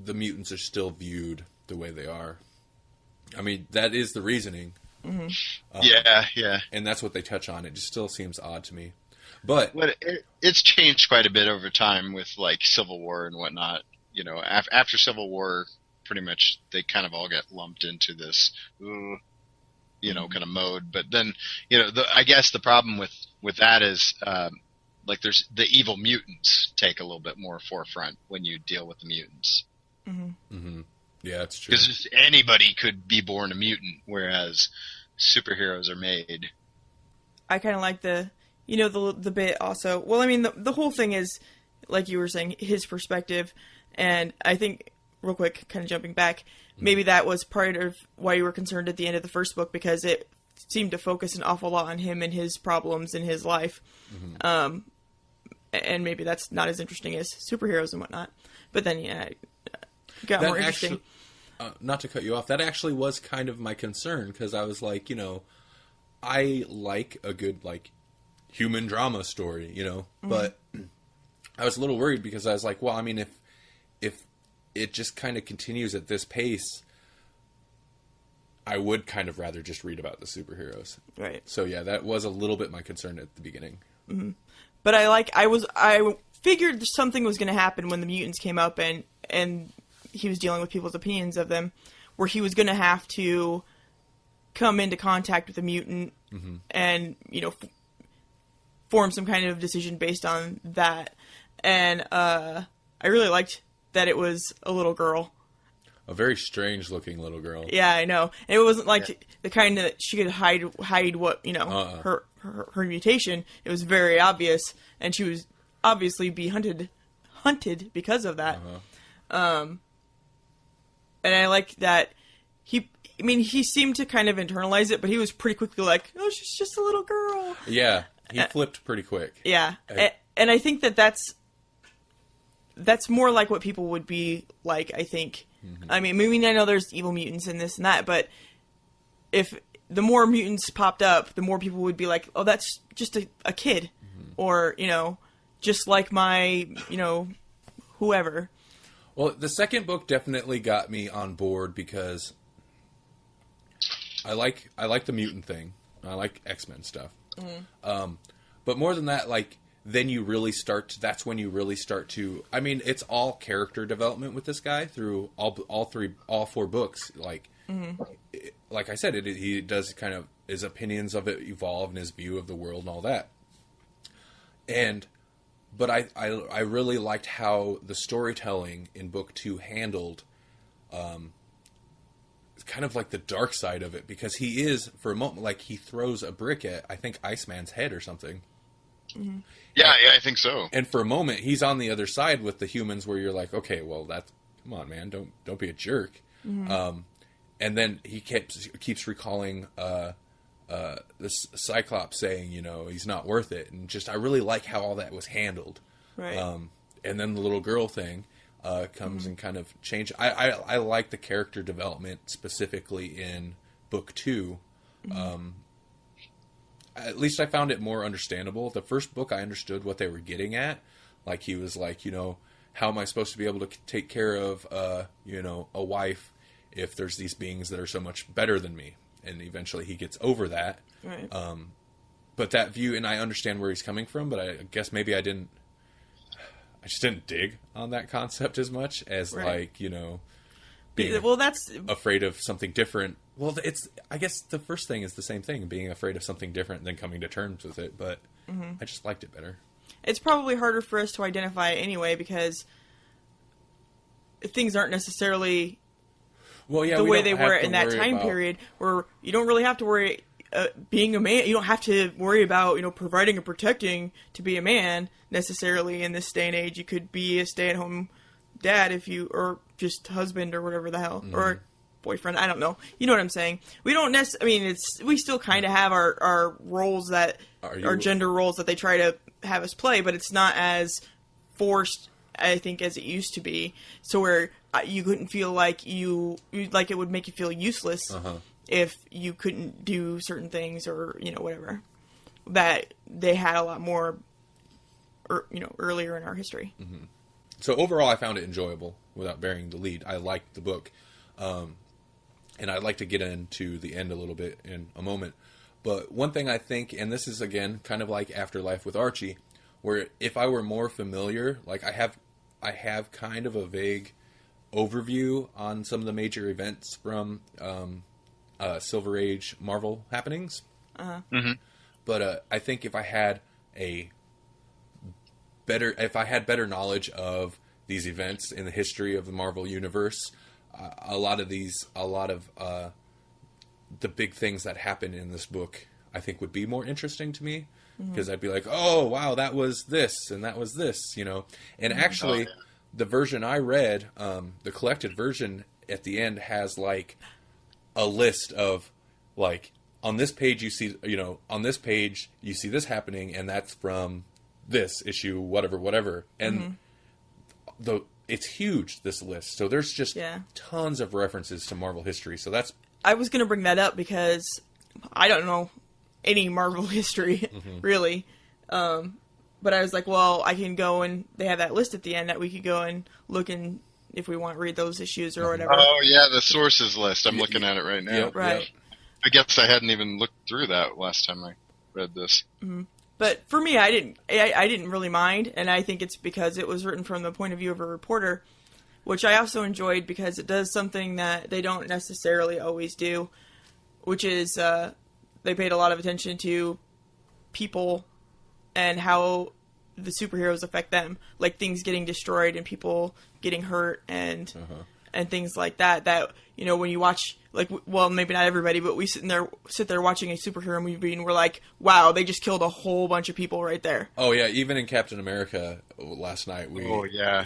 Speaker 2: the mutants are still viewed the way they are. I mean, that is the reasoning.
Speaker 4: Mm-hmm.
Speaker 3: Yeah.
Speaker 2: And that's what they touch on. It just still seems odd to me. But
Speaker 3: it's changed quite a bit over time with, like, Civil War and whatnot. You know, after Civil War, pretty much they kind of all get lumped into this, you know, kind of mode. But then, you know, I guess the problem with that is, like, there's the evil mutants take a little bit more forefront when you deal with the mutants.
Speaker 4: Mm-hmm.
Speaker 2: Mm-hmm. Yeah, that's true.
Speaker 3: Because anybody could be born a mutant, whereas superheroes are made.
Speaker 4: I kind of like the bit also. Well, I mean, the whole thing is, like you were saying, his perspective. And I think, real quick, kind of jumping back, maybe that was part of why you were concerned at the end of the first book, because it seemed to focus an awful lot on him and his problems in his life. Mm-hmm. And maybe that's not as interesting as superheroes and whatnot. But then, yeah, it got more interesting.
Speaker 2: Not to cut you off, that actually was kind of my concern, because I was like, you know, I like a good, like, human drama story, you know, but I was a little worried because I was like, well, I mean, if it just kind of continues at this pace, I would kind of rather just read about the superheroes.
Speaker 4: Right.
Speaker 2: So yeah, that was a little bit my concern at the beginning.
Speaker 4: Mm-hmm. But I figured something was going to happen when the mutants came up and he was dealing with people's opinions of them, where he was going to have to come into contact with a mutant and, you know, form some kind of decision based on that. And I really liked that it was a little girl.
Speaker 2: A very strange looking little girl.
Speaker 4: Yeah, I know. And it wasn't like the kind that she could hide what, you know, her mutation. It was very obvious, and she was obviously be hunted because of that. And I like that he seemed to kind of internalize it, but he was pretty quickly like, oh, she's just a little girl.
Speaker 2: Yeah, he flipped pretty quick.
Speaker 4: Yeah, and I think that's more like what people would be like, I think. I mean, I know there's evil mutants and this and that, but if the more mutants popped up, the more people would be like, oh, that's just a kid. Or, you know, just like my, you know, whoever.
Speaker 2: Well, the second book definitely got me on board because I like the mutant thing. I like X-Men stuff. But more than that, like, then you really that's when you really start to, I mean, it's all character development with this guy through all four books. Like, like I said, he does kind of, his opinions of it evolve and his view of the world and all that. But I really liked how the storytelling in book 2 handled, kind of like the dark side of it, because he is, for a moment, like, he throws a brick at, I think, Iceman's head or something.
Speaker 3: Yeah, I think so.
Speaker 2: And for a moment, he's on the other side with the humans, where you're like, okay, well, come on, man, don't be a jerk. And then he keeps recalling this Cyclops saying, you know, he's not worth it, and just, I really like how all that was handled.
Speaker 4: Right.
Speaker 2: And then the little girl thing comes and kind of change. I like the character development specifically in book 2. at least I found it more understandable. The first book, I understood what they were getting at. Like, he was like, how am I supposed to be able to take care of, a wife if there's these beings that are so much better than me? And eventually he gets over that.
Speaker 4: Right.
Speaker 2: But that view, and I understand where he's coming from, but I guess maybe I just didn't dig on that concept as much as,
Speaker 4: right.
Speaker 2: being
Speaker 4: that's
Speaker 2: afraid of something different. Well, I guess the first thing is the same thing, being afraid of something different than coming to terms with it, but I just liked it better.
Speaker 4: It's probably harder for us to identify anyway, because things aren't necessarily the way they were in that time period, where you don't really have to worry being a man. You don't have to worry about providing and protecting to be a man necessarily in this day and age. You could be a stay-at-home dad or just husband or whatever the hell, or boyfriend. I don't know. You know what I'm saying? We don't we still kind of have our roles our gender roles that they try to have us play, but it's not as forced, I think, as it used to be. So where you couldn't feel like like it would make you feel useless if you couldn't do certain things or whatever. That they had a lot more, earlier in our history.
Speaker 2: Mm-hmm. So overall, I found it enjoyable without bearing the lead. I liked the book, and I'd like to get into the end a little bit in a moment. But one thing I think, and this is again kind of like Afterlife with Archie, where if I were more familiar, like I have kind of a vague overview on some of the major events from Silver Age Marvel happenings. But I think if I had better knowledge of these events in the history of the Marvel Universe, a lot of the big things that happen in this book, I think, would be more interesting to me, because I'd be like, oh wow, that was this and that was this, And actually, the version I read, the collected version at the end has like a list of like, on this page you see, on this page you see this happening, and that's from this issue, whatever, and it's huge, this list. So there's just tons of references to Marvel history. So I
Speaker 4: was going to bring that up because I don't know any Marvel history, really. But I was like, well, I can go and they have that list at the end that we could go and look and if we want to read those issues or whatever.
Speaker 3: Oh, yeah, the sources list. I'm looking at it right now.
Speaker 2: Yep,
Speaker 4: right.
Speaker 2: Yep.
Speaker 3: I guess I hadn't even looked through that last time I read this.
Speaker 4: But for me, I didn't really mind, and I think it's because it was written from the point of view of a reporter, which I also enjoyed because it does something that they don't necessarily always do, which is they paid a lot of attention to people and how the superheroes affect them, like things getting destroyed and people getting hurt and things like that. That when you watch, like, well, maybe not everybody, but we sit there watching a superhero movie and we're like, wow, they just killed a whole bunch of people right there.
Speaker 2: Oh yeah, even in Captain America last night,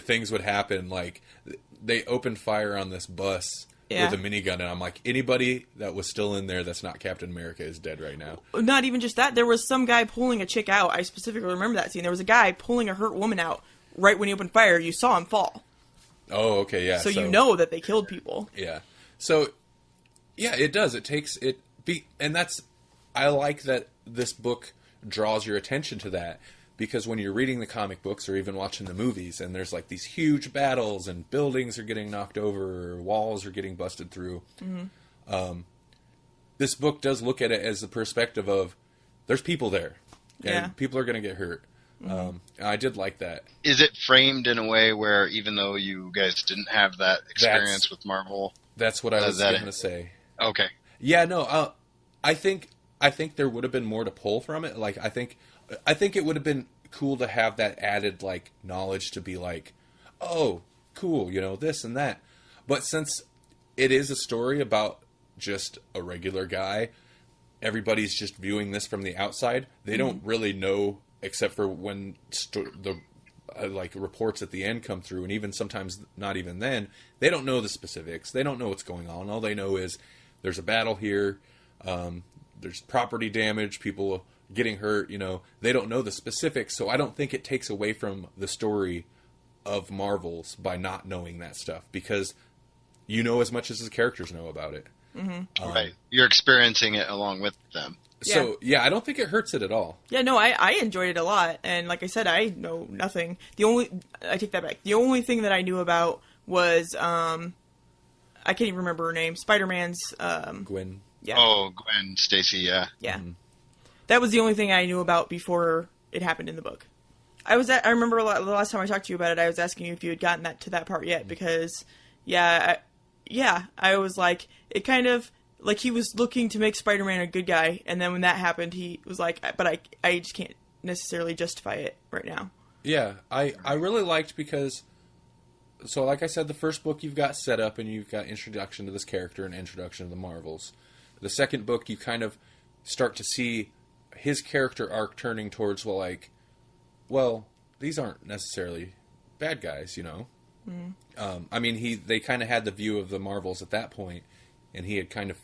Speaker 2: things would happen, like they opened fire on this bus with a minigun, and I'm like, anybody that was still in there that's not Captain America is dead right now.
Speaker 4: Not even just that, there was some guy pulling a chick out. I specifically remember that scene. There was a guy pulling a hurt woman out right when he opened fire. You saw him fall.
Speaker 2: Oh, okay, yeah.
Speaker 4: So you know that they killed people.
Speaker 2: Yeah. So, yeah, it does. It takes it. And that's, I like that this book draws your attention to that, because when you're reading the comic books or even watching the movies and there's like these huge battles and buildings are getting knocked over or walls are getting busted through, this book does look at it as the perspective of there's people there and people are going to get hurt. I did like that.
Speaker 3: Is it framed in a way where, even though you guys didn't have that experience with Marvel?
Speaker 2: That's what I was going to say.
Speaker 3: Okay.
Speaker 2: Yeah, no, I think there would have been more to pull from it. Like, I think it would have been cool to have that added, like, knowledge to be like, oh, cool, this and that. But since it is a story about just a regular guy, everybody's just viewing this from the outside. They don't really know, except for when the reports at the end come through, and even sometimes not even then, they don't know the specifics. They don't know what's going on. All they know is there's a battle here, there's property damage, people getting hurt, they don't know the specifics. So I don't think it takes away from the story of Marvel's by not knowing that stuff, because you know as much as the characters know about it.
Speaker 3: Right. You're experiencing it along with them.
Speaker 2: So, yeah, I don't think it hurts it at all.
Speaker 4: Yeah, no, I enjoyed it a lot. And like I said, I know nothing. I take that back. The only thing that I knew about was, I can't even remember her name. Spider-Man's,
Speaker 2: Gwen.
Speaker 3: Yeah. Oh, Gwen Stacy, yeah.
Speaker 4: Yeah. Mm-hmm. That was the only thing I knew about before it happened in the book. I remember the last time I talked to you about it, I was asking you if you had gotten to that part yet, because, I was like, it kind of, like, he was looking to make Spider-Man a good guy, and then when that happened, he was like, but I just can't necessarily justify it right now.
Speaker 2: Yeah, I really liked because, so like I said, the first book you've got set up, and you've got introduction to this character and introduction to the Marvels. The second book, you kind of start to see his character arc turning towards, well, these aren't necessarily bad guys, you know? Mm. I mean, they kind of had the view of the Marvels at that point, and he had kind of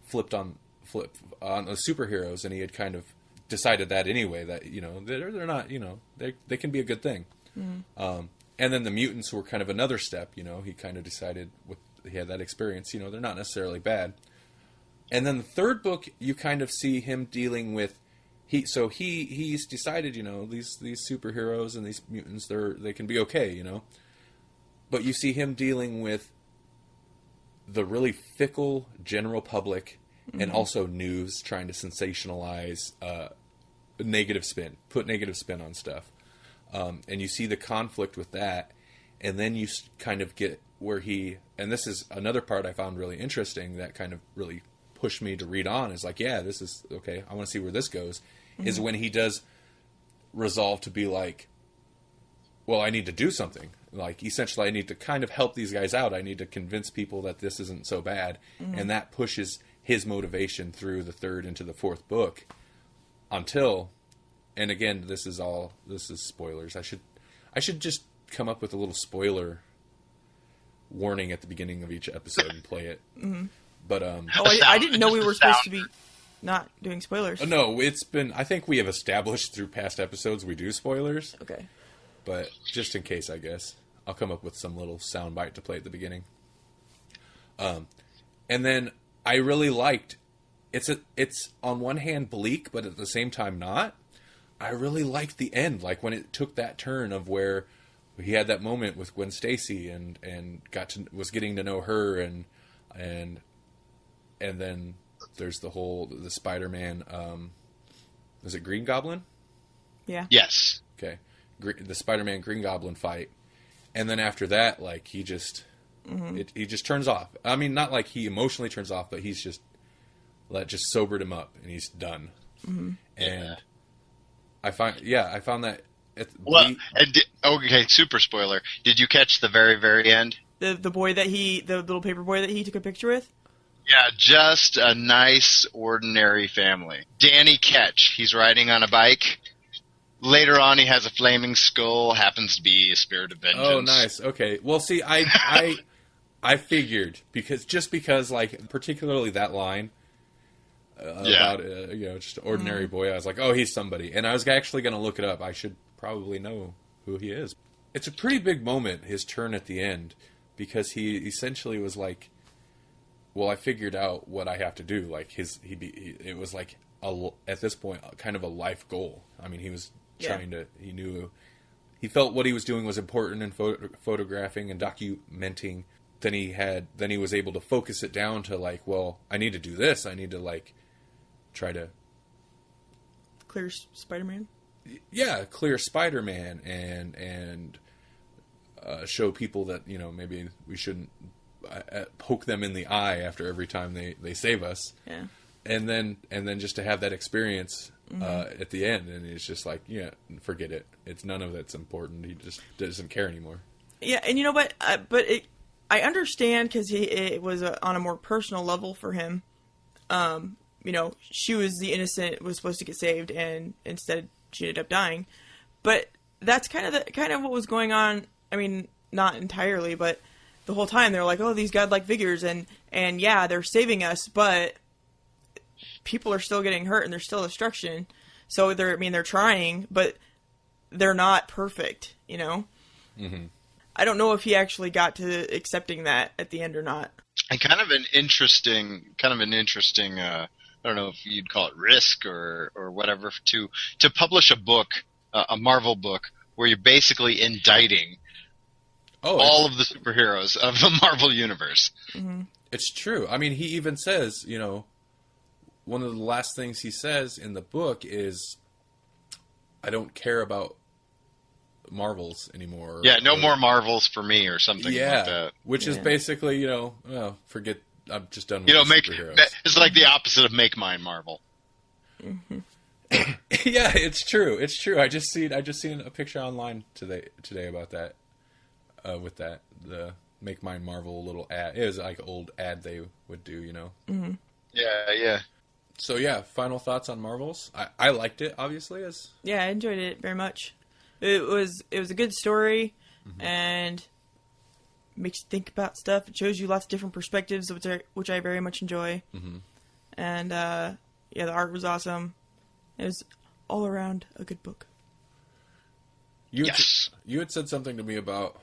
Speaker 2: flipped on the superheroes, and he had kind of decided that anyway, that, you know, they're not, you know, they can be a good thing. Mm. And then the mutants were kind of another step, you know, he kind of decided he had that experience, you know, they're not necessarily bad. And then the third book, you kind of see him dealing with, he's decided, you know, these superheroes and these mutants, they can be okay, you know. But you see him dealing with the really fickle general public, mm-hmm. and also news trying to sensationalize put negative spin on stuff. And you see the conflict with that, and then you kind of get where and this is another part I found really interesting that kind of really pushed me to read on, is like, yeah, this is okay, I want to see where this goes, mm-hmm. is when he does resolve to be like, well, I need to do something. Like, essentially, I need to kind of help these guys out. I need to convince people that this isn't so bad. Mm-hmm. And that pushes his motivation through the third into the fourth book until, and again, this is spoilers. I should just come up with a little spoiler warning at the beginning of each episode and play it. Mm-hmm. But
Speaker 4: I didn't know we were supposed to be not doing spoilers.
Speaker 2: No, I think we have established through past episodes we do spoilers.
Speaker 4: Okay.
Speaker 2: But just in case, I guess I'll come up with some little soundbite to play at the beginning. And then I really liked it's on one hand bleak, but at the same time not. I really liked the end, like when it took that turn of where he had that moment with Gwen Stacy and was getting to know her, and then there's the Spider-Man. Was it Green Goblin?
Speaker 4: Yeah.
Speaker 3: Yes.
Speaker 2: Okay. The Spider-Man Green Goblin fight, and then after that, like, he just turns off. I mean, not like he emotionally turns off, but he's just sobered him up, and he's done. Mm-hmm. And I found that. Okay,
Speaker 3: super spoiler. Did you catch the very, very end?
Speaker 4: The boy the little paper boy that he took a picture with?
Speaker 3: Yeah, just a nice, ordinary family. Danny Ketch, he's riding on a bike. Later on, he has a flaming skull, happens to be a spirit of vengeance.
Speaker 2: Oh, nice. Okay. Well, see, I figured, because, like, particularly that line about, just an ordinary boy, I was like, oh, he's somebody. And I was actually going to look it up. I should probably know who he is. It's a pretty big moment, his turn at the end, because he essentially was like, well, I figured out what I have to do. Like, it was like, at this point, kind of a life goal. I mean, he was he felt what he was doing was important in photographing and documenting. Then he was able to focus it down to, like, well, I need to do this. I need to, like, try to
Speaker 4: clear Spider-Man.
Speaker 2: Yeah, clear Spider-Man and show people that, you know, maybe we shouldn't poke them in the eye after every time they save us.
Speaker 4: Yeah.
Speaker 2: And then just to have that experience at the end, and it's just like, yeah, forget it. It's none of that's important. He just doesn't care anymore.
Speaker 4: Yeah, and you know what? I understand, because it was on a more personal level for him. You know, she was the innocent, was supposed to get saved, and instead she ended up dying. But that's kind of what was going on. I mean, not entirely, but the whole time they're like, oh, these godlike figures, and yeah, they're saving us, but people are still getting hurt and there's still destruction. So they're trying, but they're not perfect, you know? Mm-hmm. I don't know if he actually got to accepting that at the end or not.
Speaker 3: And kind of an interesting I don't know if you'd call it risk or whatever, to publish a book, a Marvel book, where you're basically indicting all of the superheroes of the Marvel universe.
Speaker 4: Mm-hmm.
Speaker 2: It's true. I mean, he even says, one of the last things he says in the book is, I don't care about Marvels anymore.
Speaker 3: Yeah, no more Marvels for me or something like that.
Speaker 2: Which is basically, forget, I'm just done with superheroes.
Speaker 3: It's like the opposite of make mine Marvel.
Speaker 4: Mm-hmm.
Speaker 2: Yeah, it's true. It's true. I just seen a picture online today about that. With that, the make mine Marvel little ad. It was like an old ad they would do,
Speaker 4: Mm-hmm.
Speaker 3: Yeah.
Speaker 2: So yeah, final thoughts on Marvels. I liked it, obviously.
Speaker 4: Yeah, I enjoyed it very much. It was a good story, and makes you think about stuff. It shows you lots of different perspectives, which I very much enjoy.
Speaker 2: Mm-hmm.
Speaker 4: And the art was awesome. It was all around a good book.
Speaker 2: You had said something to me about.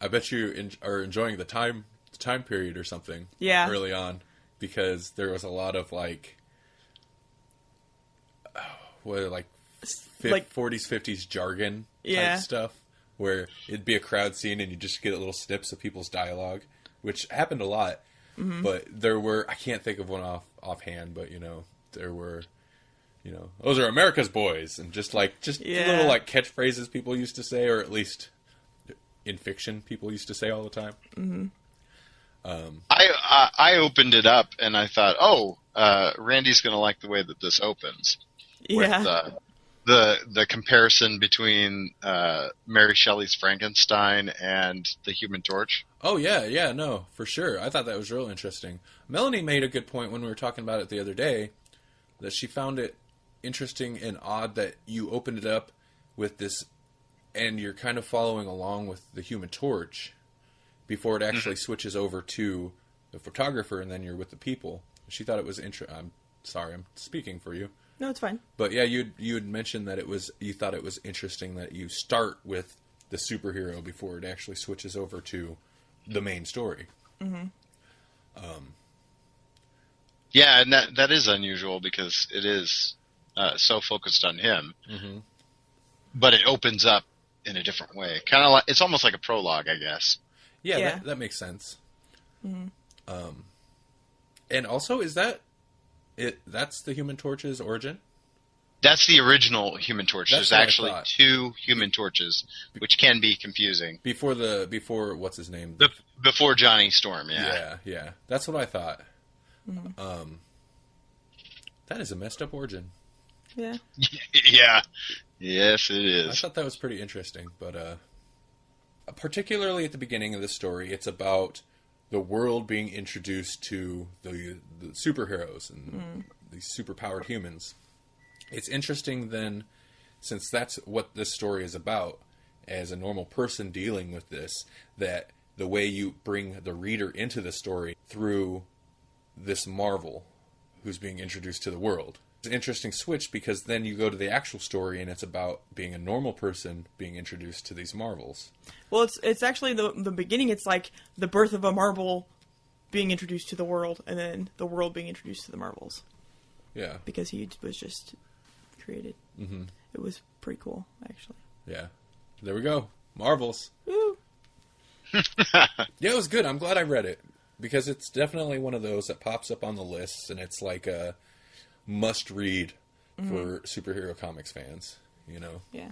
Speaker 2: I bet you are enjoying the time period or something.
Speaker 4: Yeah.
Speaker 2: Early on, because there was a lot of like 40s, 50s jargon type stuff, where it'd be a crowd scene and you just get little snips of people's dialogue, which happened a lot.
Speaker 4: Mm-hmm.
Speaker 2: But there were, I can't think of one offhand, but there were, those are America's boys, and just little like catchphrases people used to say, or at least in fiction people used to say all the time.
Speaker 4: Mm-hmm.
Speaker 3: I opened it up and I thought, Randy's going to like the way that this opens.
Speaker 4: Yeah.
Speaker 3: With the comparison between Mary Shelley's Frankenstein and the Human Torch.
Speaker 2: Oh, yeah, no, for sure. I thought that was real interesting. Melanie made a good point when we were talking about it the other day, that she found it interesting and odd that you opened it up with this, and you're kind of following along with the Human Torch before it actually switches over to the photographer, and then you're with the people. She thought it was interesting. I'm sorry, I'm speaking for you.
Speaker 4: No, it's fine.
Speaker 2: But yeah, you had mentioned that you thought it was interesting that you start with the superhero before it actually switches over to the main story.
Speaker 4: Mm-hmm.
Speaker 3: Yeah, and that is unusual because it is so focused on him.
Speaker 2: Mm-hmm.
Speaker 3: But it opens up in a different way. Kind of like, it's almost like a prologue, I guess.
Speaker 2: Yeah. That makes sense.
Speaker 4: Mm-hmm.
Speaker 2: And also, is that that's the Human Torch's origin?
Speaker 3: That's the original Human Torch.
Speaker 2: That's
Speaker 3: There's actually two Human Torches, which can be confusing.
Speaker 2: Before what's his name?
Speaker 3: Before Johnny Storm, yeah.
Speaker 2: Yeah. That's what I thought.
Speaker 4: Mm-hmm.
Speaker 2: That is a messed up origin.
Speaker 4: Yeah.
Speaker 3: Yeah. Yes, it is.
Speaker 2: I thought that was pretty interesting, but particularly at the beginning of the story, it's about the world being introduced to the superheroes and these superpowered humans. It's interesting then, since that's what this story is about, as a normal person dealing with this, that the way you bring the reader into the story through this Marvel who's being introduced to the world. It's an interesting switch, because then you go to the actual story and it's about being a normal person being introduced to these Marvels.
Speaker 4: Well, it's actually the beginning. It's like the birth of a Marvel being introduced to the world, and then the world being introduced to the Marvels.
Speaker 2: Yeah.
Speaker 4: Because he was just created.
Speaker 2: Mm-hmm.
Speaker 4: It was pretty cool, actually.
Speaker 2: Yeah. There we go. Marvels.
Speaker 4: Woo!
Speaker 2: Yeah, it was good. I'm glad I read it, because it's definitely one of those that pops up on the lists, and it's like a must-read for superhero comics fans,
Speaker 4: Yeah.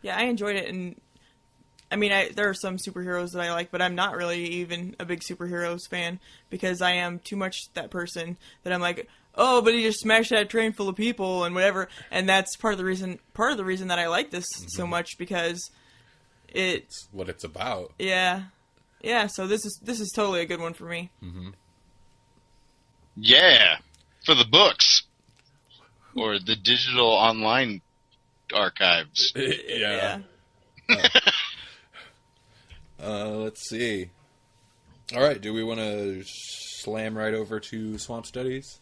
Speaker 4: Yeah, I enjoyed it, and I mean, there are some superheroes that I like, but I'm not really even a big superheroes fan, because I am too much that person that I'm like, oh, but he just smashed that train full of people and whatever, and that's part of the reason that I like this so much, because it's
Speaker 2: what it's about.
Speaker 4: Yeah. Yeah, so this is totally a good one for me.
Speaker 2: Mm-hmm.
Speaker 3: Yeah, for the books or the digital online archives.
Speaker 2: Yeah. Let's see. All right, do we want to slam right over to Swamp Studies?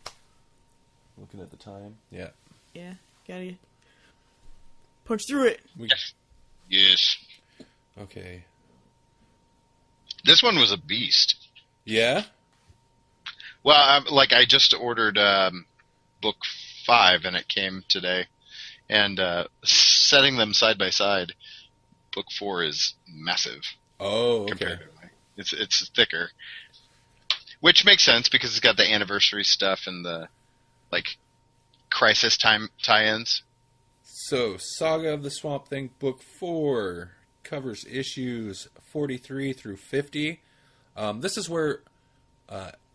Speaker 2: Looking at the time. Yeah.
Speaker 4: Yeah, gotta punch through it.
Speaker 3: Yes.
Speaker 2: Okay.
Speaker 3: This one was a beast.
Speaker 2: Yeah?
Speaker 3: Well, I just ordered book 5, and it came today. And setting them side by side, book 4 is massive.
Speaker 2: Oh, okay.
Speaker 3: Comparatively. It's thicker. Which makes sense because it's got the anniversary stuff and the crisis time tie-ins.
Speaker 2: So, Saga of the Swamp Thing, book 4 covers issues 43 through 50. This is where,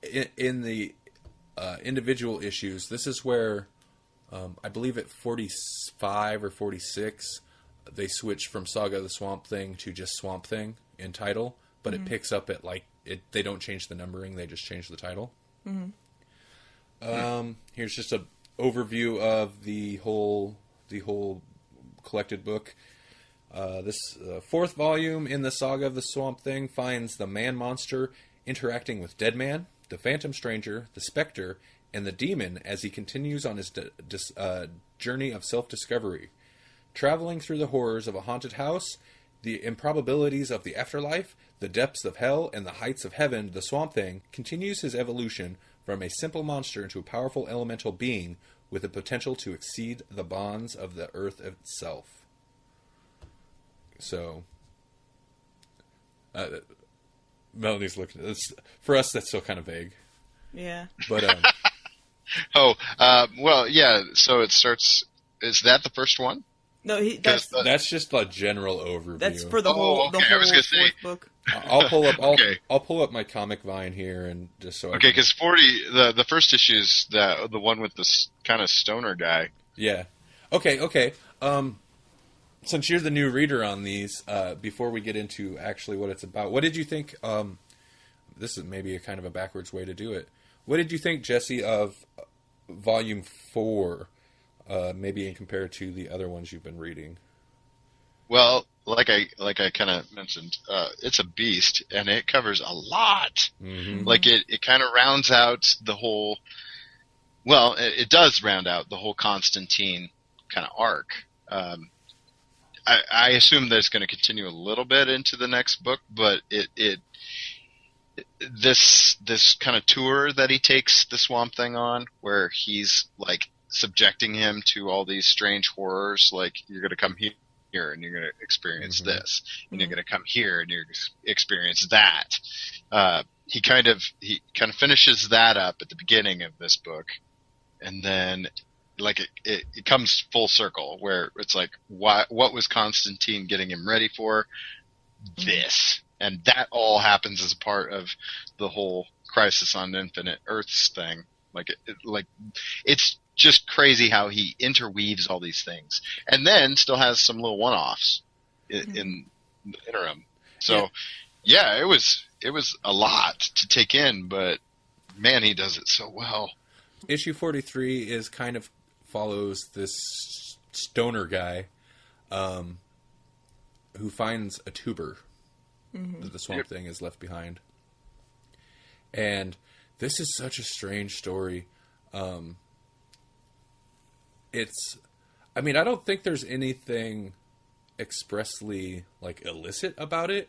Speaker 2: in the individual issues, this is where, I believe at 45 or 46, they switch from Saga of the Swamp Thing to just Swamp Thing in title, but it picks up at they don't change the numbering, they just change the title. Here's just an overview of the whole collected book. This fourth volume in the Saga of the Swamp Thing finds the man-monster interacting with Deadman, the Phantom Stranger, the Spectre, and the Demon as he continues on his journey of self-discovery. Traveling through the horrors of a haunted house, the improbabilities of the afterlife, the depths of hell, and the heights of heaven, the Swamp Thing continues his evolution from a simple monster into a powerful elemental being with the potential to exceed the bonds of the earth itself. So, Melanie's looking at this. For us, that's still kind of vague.
Speaker 4: Yeah.
Speaker 2: But,
Speaker 3: well, yeah, so it starts... Is that the first one?
Speaker 4: No,
Speaker 2: that's just a general overview.
Speaker 4: That's for the whole
Speaker 3: I was gonna say,
Speaker 4: book.
Speaker 2: I'll pull up.
Speaker 3: Okay.
Speaker 2: I'll pull up my Comic Vine here and just so.
Speaker 3: Okay, because the first issue is the one with this kind of stoner guy.
Speaker 2: Yeah. Okay. Since you're the new reader on these, before we get into actually what it's about, what did you think? This is maybe a kind of a backwards way to do it. What did you think, Jesse, of Volume 4? Maybe in compared to the other ones you've been reading.
Speaker 3: Well, like I kind of mentioned, it's a beast, and it covers a lot.
Speaker 2: Mm-hmm.
Speaker 3: Like it kind of rounds out the whole. Well, it does round out the whole Constantine kind of arc. I assume that it's going to continue a little bit into the next book, but this kind of tour that he takes the Swamp Thing on, where he's like subjecting him to all these strange horrors, like you're going to come here and you're going to experience this, and you're going to come here and you're going to experience that. He kind of finishes that up at the beginning of this book, and then it comes full circle where it's like, what was Constantine getting him ready for? This. And that all happens as a part of the whole Crisis on Infinite Earths thing. It's just crazy how he interweaves all these things, and then still has some little one-offs in the interim. So, yeah, it was a lot to take in, but man, he does it so well.
Speaker 2: Issue 43 is kind of follows this stoner guy, who finds a tuber that the Swamp Thing has left behind, and this is such a strange story. I don't think there's anything expressly illicit about it,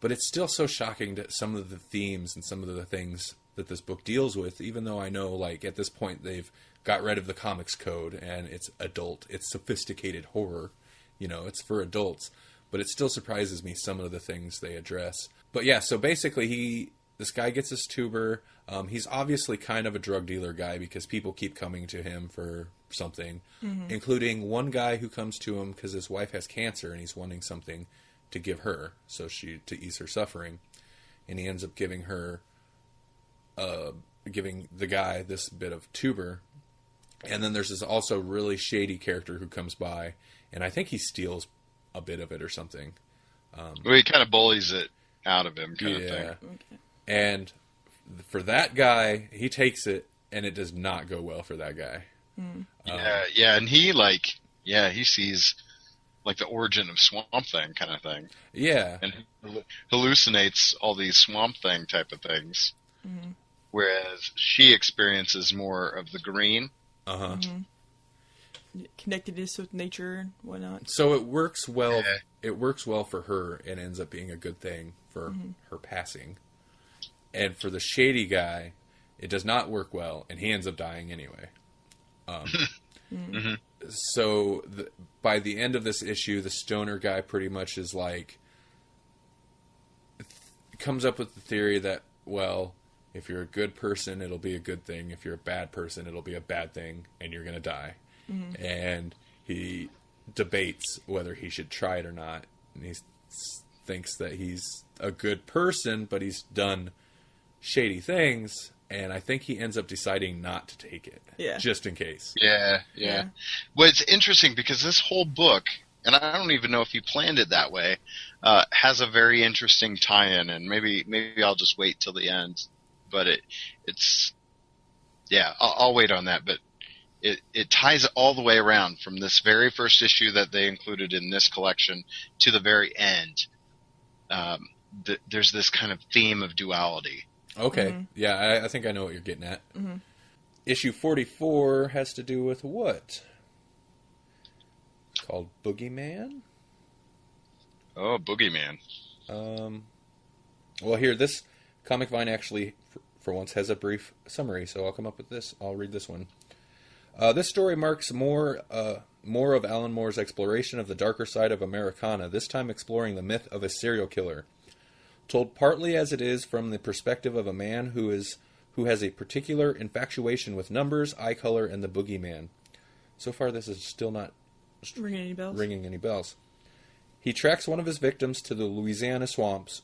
Speaker 2: but it's still so shocking to some of the themes and some of the things that this book deals with, even though I know at this point they've got rid of the comics code and it's adult, it's sophisticated horror, it's for adults, but it still surprises me some of the things they address. But yeah, so basically this guy gets his tuber. He's obviously kind of a drug dealer guy because people keep coming to him for something, including one guy who comes to him because his wife has cancer and he's wanting something to give her to ease her suffering. And he ends up giving the guy this bit of tuber. And then there's this also really shady character who comes by, and I think he steals a bit of it or something.
Speaker 3: He kind of bullies it out of him kind of thing.
Speaker 4: Okay.
Speaker 2: And for that guy, he takes it, and it does not go well for that guy.
Speaker 3: And he sees the origin of Swamp Thing kind of thing.
Speaker 2: Yeah.
Speaker 3: And hallucinates all these Swamp Thing type of things. Mm-hmm. Whereas she experiences more of the green.
Speaker 2: Uh-huh.
Speaker 4: Connectedness with nature and whatnot.
Speaker 2: So it works well. Yeah. It works well for her and ends up being a good thing for her passing. And for the shady guy, It does not work well, and he ends up dying anyway. So by the end of this issue, the stoner guy pretty much is like, comes up with the theory that, well, if you're a good person, it'll be a good thing. If you're a bad person, it'll be a bad thing, and you're going to die. And he debates whether he should try it or not. And he thinks that he's a good person, but he's done shady things. And I think he ends up deciding not to take it, just in case.
Speaker 3: Yeah. Well, it's interesting because this whole book, and I don't even know if he planned it that way, has a very interesting tie-in, and maybe I'll just wait till the end. But it's I'll wait on that. But it ties all the way around from this very first issue that they included in this collection to the very end. There's this kind of theme of duality.
Speaker 2: Okay. Yeah, I think I know what you're getting at. Issue 44 has to do with what? Called Boogeyman?
Speaker 3: Oh, Boogeyman.
Speaker 2: Well, here, this Comic Vine actually, for once, has a brief summary, so I'll come up with this. I'll read this one. This story marks more of Alan Moore's exploration of the darker side of Americana, this time exploring the myth of a serial killer. Told partly as it is from the perspective of a man who has a particular infatuation with numbers, eye color, and the boogeyman. So far, this is still not ringing any bells. He tracks one of his victims to the Louisiana swamps,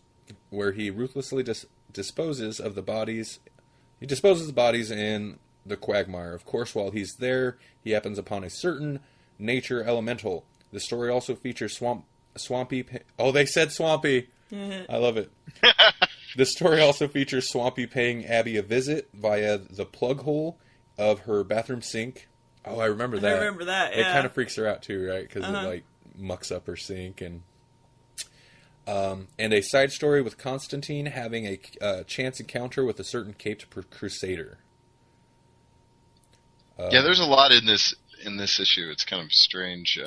Speaker 2: where he ruthlessly disposes of the bodies. He disposes the bodies in the quagmire. Of course, while he's there, he happens upon a certain nature elemental. The story also features swampy. Oh, they said swampy. I love it. The story also features Swampy paying Abby a visit via the plug hole of her bathroom sink. Oh, I remember that.
Speaker 4: I remember that, yeah.
Speaker 2: It kind of freaks her out too, right? Because it like mucks up her sink. And a side story with Constantine having a chance encounter with a certain caped crusader.
Speaker 3: Yeah, there's a lot in this issue. It's kind of strange.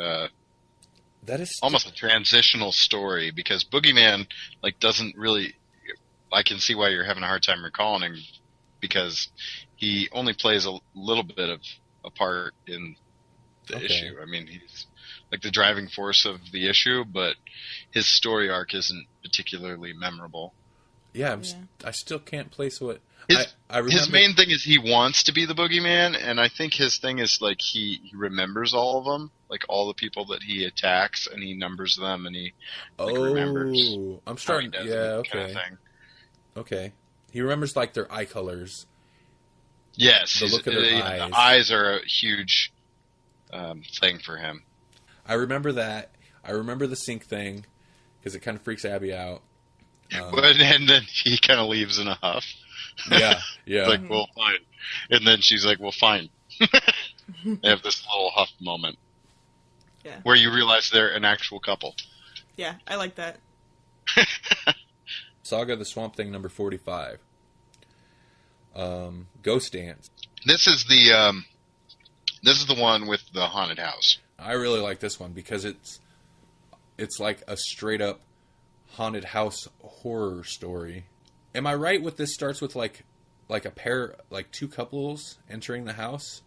Speaker 2: That is
Speaker 3: almost a transitional story because Boogeyman doesn't really. I can see why you're having a hard time recalling him because he only plays a little bit of a part in the issue. I mean, he's like the driving force of the issue, but his story arc isn't particularly memorable.
Speaker 2: Yeah, I still can't place what... I remember...
Speaker 3: His main thing is he wants to be the boogeyman, and I think his thing is he remembers all of them, all the people that he attacks, and he numbers them, and he remembers.
Speaker 2: I'm starting... Yeah, okay.
Speaker 3: Kind of thing.
Speaker 2: Okay. He remembers their eye colors.
Speaker 3: Yes.
Speaker 2: The look of their eyes.
Speaker 3: The eyes are a huge thing for him.
Speaker 2: I remember that. I remember the sink thing, because it kind of freaks Abby out.
Speaker 3: And then he kind of leaves in a huff.
Speaker 2: Yeah.
Speaker 3: Well, fine. And then she's like, well, fine. They have this little huff moment.
Speaker 4: Yeah.
Speaker 3: Where you realize they're an actual couple.
Speaker 4: Yeah, I like that.
Speaker 2: Saga the Swamp Thing number 45. Ghost Dance.
Speaker 3: This is the one with the haunted house.
Speaker 2: I really like this one because it's like a straight up haunted house horror story. Am I right with this starts with like a pair, two couples entering the house?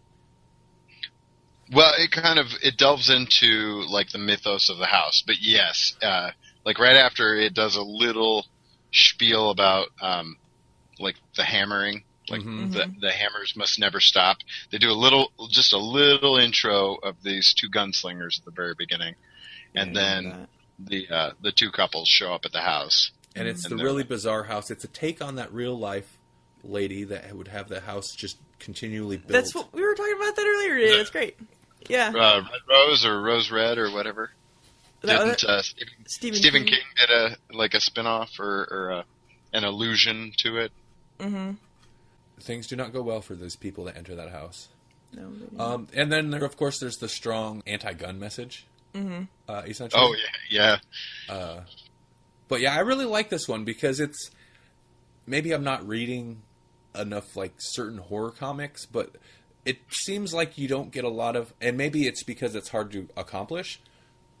Speaker 3: Well, it delves into the mythos of the house, but yes, right after it does a little spiel about the hammering, the hammers must never stop. They do just a little intro of these two gunslingers at the very beginning, and then the two couples show up at the house.
Speaker 2: And it's the really bizarre house. It's a take on that real life lady that would have the house just continually built.
Speaker 4: That's what we were talking about that earlier today. That's great. Yeah.
Speaker 3: Red Rose or Rose Red or whatever. Didn't Stephen King did a spin-off or an allusion to it? Mm-hmm.
Speaker 2: Things do not go well for those people that enter that house.
Speaker 4: No, they don't.
Speaker 2: And then of course there's the strong anti-gun message. Mm-hmm. Essentially.
Speaker 3: Oh yeah.
Speaker 2: But yeah, I really like this one because it's maybe I'm not reading enough certain horror comics, but it seems like you don't get a lot of, and maybe it's because it's hard to accomplish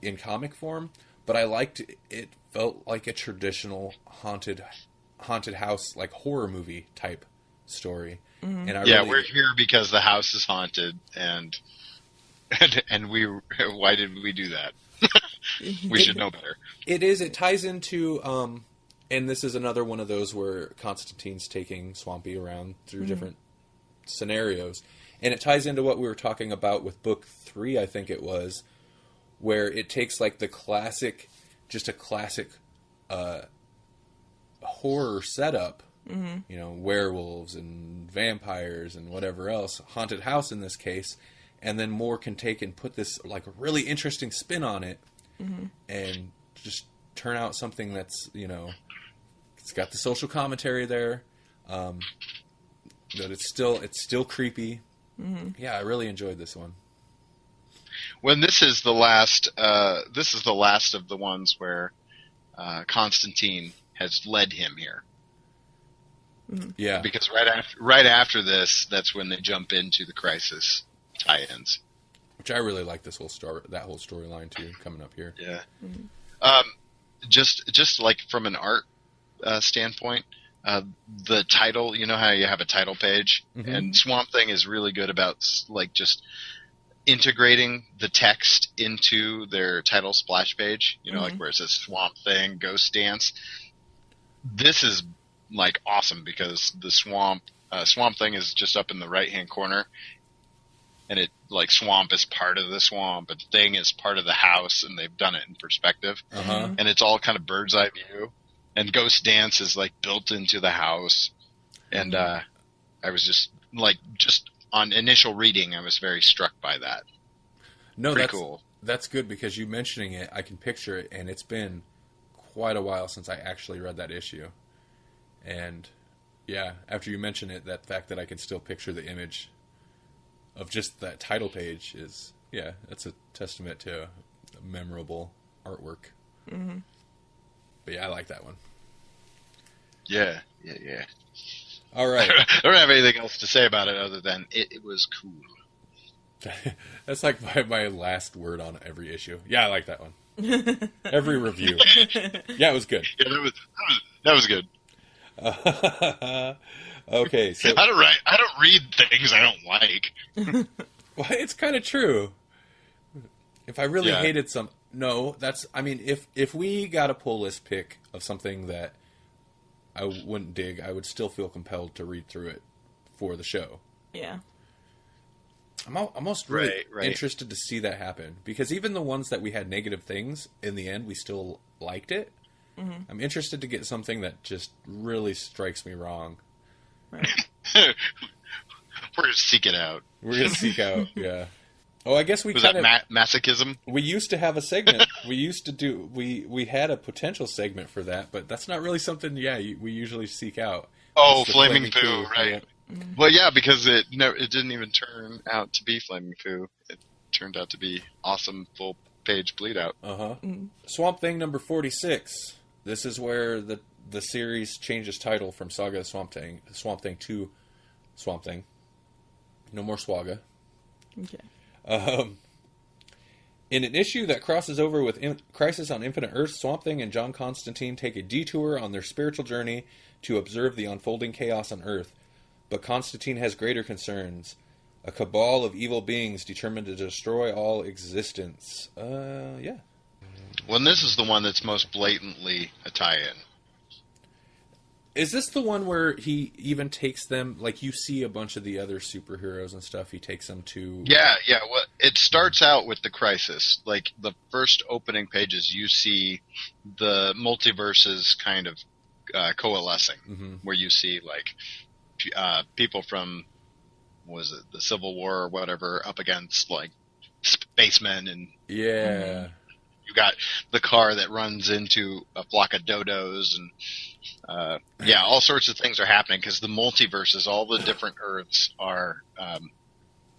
Speaker 2: in comic form, but I liked it. Felt like a traditional haunted house horror movie type story.
Speaker 4: Mm-hmm.
Speaker 2: And
Speaker 3: we're here because the house is haunted, and why did we do that? We should know better.
Speaker 2: It is. It ties into, and this is another one of those where Constantine's taking Swampy around through different scenarios, and it ties into what we were talking about with book 3, I think it was, where it takes like the classic, just a classic horror setup, you know, werewolves and vampires and whatever else, haunted house in this case, and then Moore can take and put this like really interesting spin on it, and just turn out something that's, you know, it's got the social commentary there, that it's still creepy. Yeah, I really enjoyed this one.
Speaker 3: When this is the last of the ones where Constantine has led him here.
Speaker 2: Yeah,
Speaker 3: because right after this, that's when they jump into the Crisis tie-ins.
Speaker 2: Which I really like this whole story, that whole storyline too, coming up here.
Speaker 3: Yeah. Just like from an art standpoint, the title, you know how you have a title page, and Swamp Thing is really good about like just integrating the text into their title splash page, you know, like where it says Swamp Thing, Ghost Dance. This is like awesome because the Swamp Thing is just up in the right-hand corner, and it like swamp is part of the swamp, and thing is part of the house, and they've done it in perspective, and it's all kind of bird's eye view. And Ghost Dance is like built into the house, and I was just on initial reading, I was very struck by that.
Speaker 2: No,
Speaker 3: Pretty
Speaker 2: that's
Speaker 3: cool.
Speaker 2: That's good because you mentioning it, I can picture it, and it's been quite a while since I actually read that issue. And yeah, after you mention it, that fact that I can still picture the image of just that title page is, yeah, that's a testament to memorable artwork. But yeah, I like that one.
Speaker 3: Yeah.
Speaker 2: All right.
Speaker 3: I don't have anything else to say about it other than it was cool.
Speaker 2: That's like my last word on every issue. Yeah, I like that one. Every review. Yeah, it was good.
Speaker 3: Yeah, that was good.
Speaker 2: Okay, so
Speaker 3: I don't read things I don't like.
Speaker 2: well, it's kind of true. If I really hated some, no, that's. I mean, if we got a pull list pick of something that I wouldn't dig, I would still feel compelled to read through it for the show.
Speaker 4: Yeah.
Speaker 2: I'm almost really interested to see that happen, because even the ones that we had negative things, in the end, we still liked it. I'm interested to get something that just really strikes me wrong.
Speaker 4: Right.
Speaker 3: We're going to seek it out.
Speaker 2: We're going to seek out, yeah. Oh, I guess we
Speaker 3: was
Speaker 2: kind of...
Speaker 3: that masochism?
Speaker 2: We used to have a segment. We had a potential segment for that, but that's not really something, we usually seek out.
Speaker 3: Oh, Flaming Poo, right. Yeah. Well, yeah, because it didn't even turn out to be Flaming Poo. It turned out to be awesome full-page bleed-out.
Speaker 2: Swamp Thing number 46. This is where the series changes title from Saga to Swamp Thing to Swamp Thing. No more Swaga.
Speaker 4: Okay.
Speaker 2: In an issue that crosses over with Crisis on Infinite Earth, Swamp Thing and John Constantine take a detour on their spiritual journey to observe the unfolding chaos on Earth. But Constantine has greater concerns. A cabal of evil beings determined to destroy all existence. Yeah.
Speaker 3: Well, this is the one that's most blatantly a tie-in.
Speaker 2: Is this the one where he even takes them, like you see a bunch of the other superheroes and stuff, he takes them to...
Speaker 3: Yeah, well, it starts out with the Crisis. Like, the first opening pages, you see the multiverses kind of coalescing, where you see, like, people from, the Civil War or whatever, up against, like, spacemen and...
Speaker 2: Yeah.
Speaker 3: You got the car that runs into a flock of dodos, and all sorts of things are happening because the multiverses, all the different Earths are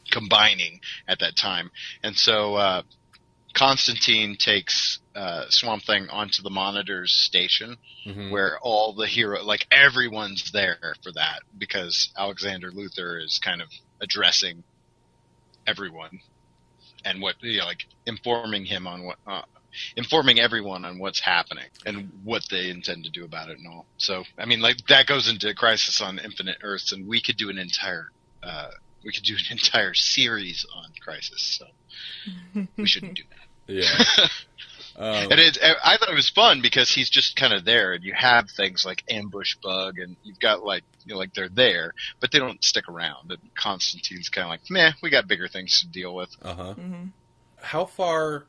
Speaker 3: combining at that time. And so Constantine takes Swamp Thing onto the Monitor's station, where all the like everyone's there for that, because Alexander Luthor is kind of addressing everyone and what, like informing him on informing everyone on what's happening and what they intend to do about it and all. So, I mean, like, that goes into Crisis on Infinite Earths, and we could do an entire series on Crisis. So we shouldn't do that.
Speaker 2: Yeah.
Speaker 3: And I thought it was fun because he's just kind of there, and you have things like Ambush Bug, and you've got like they're there, but they don't stick around. And Constantine's kind of like, meh, we got bigger things to deal with.
Speaker 2: How far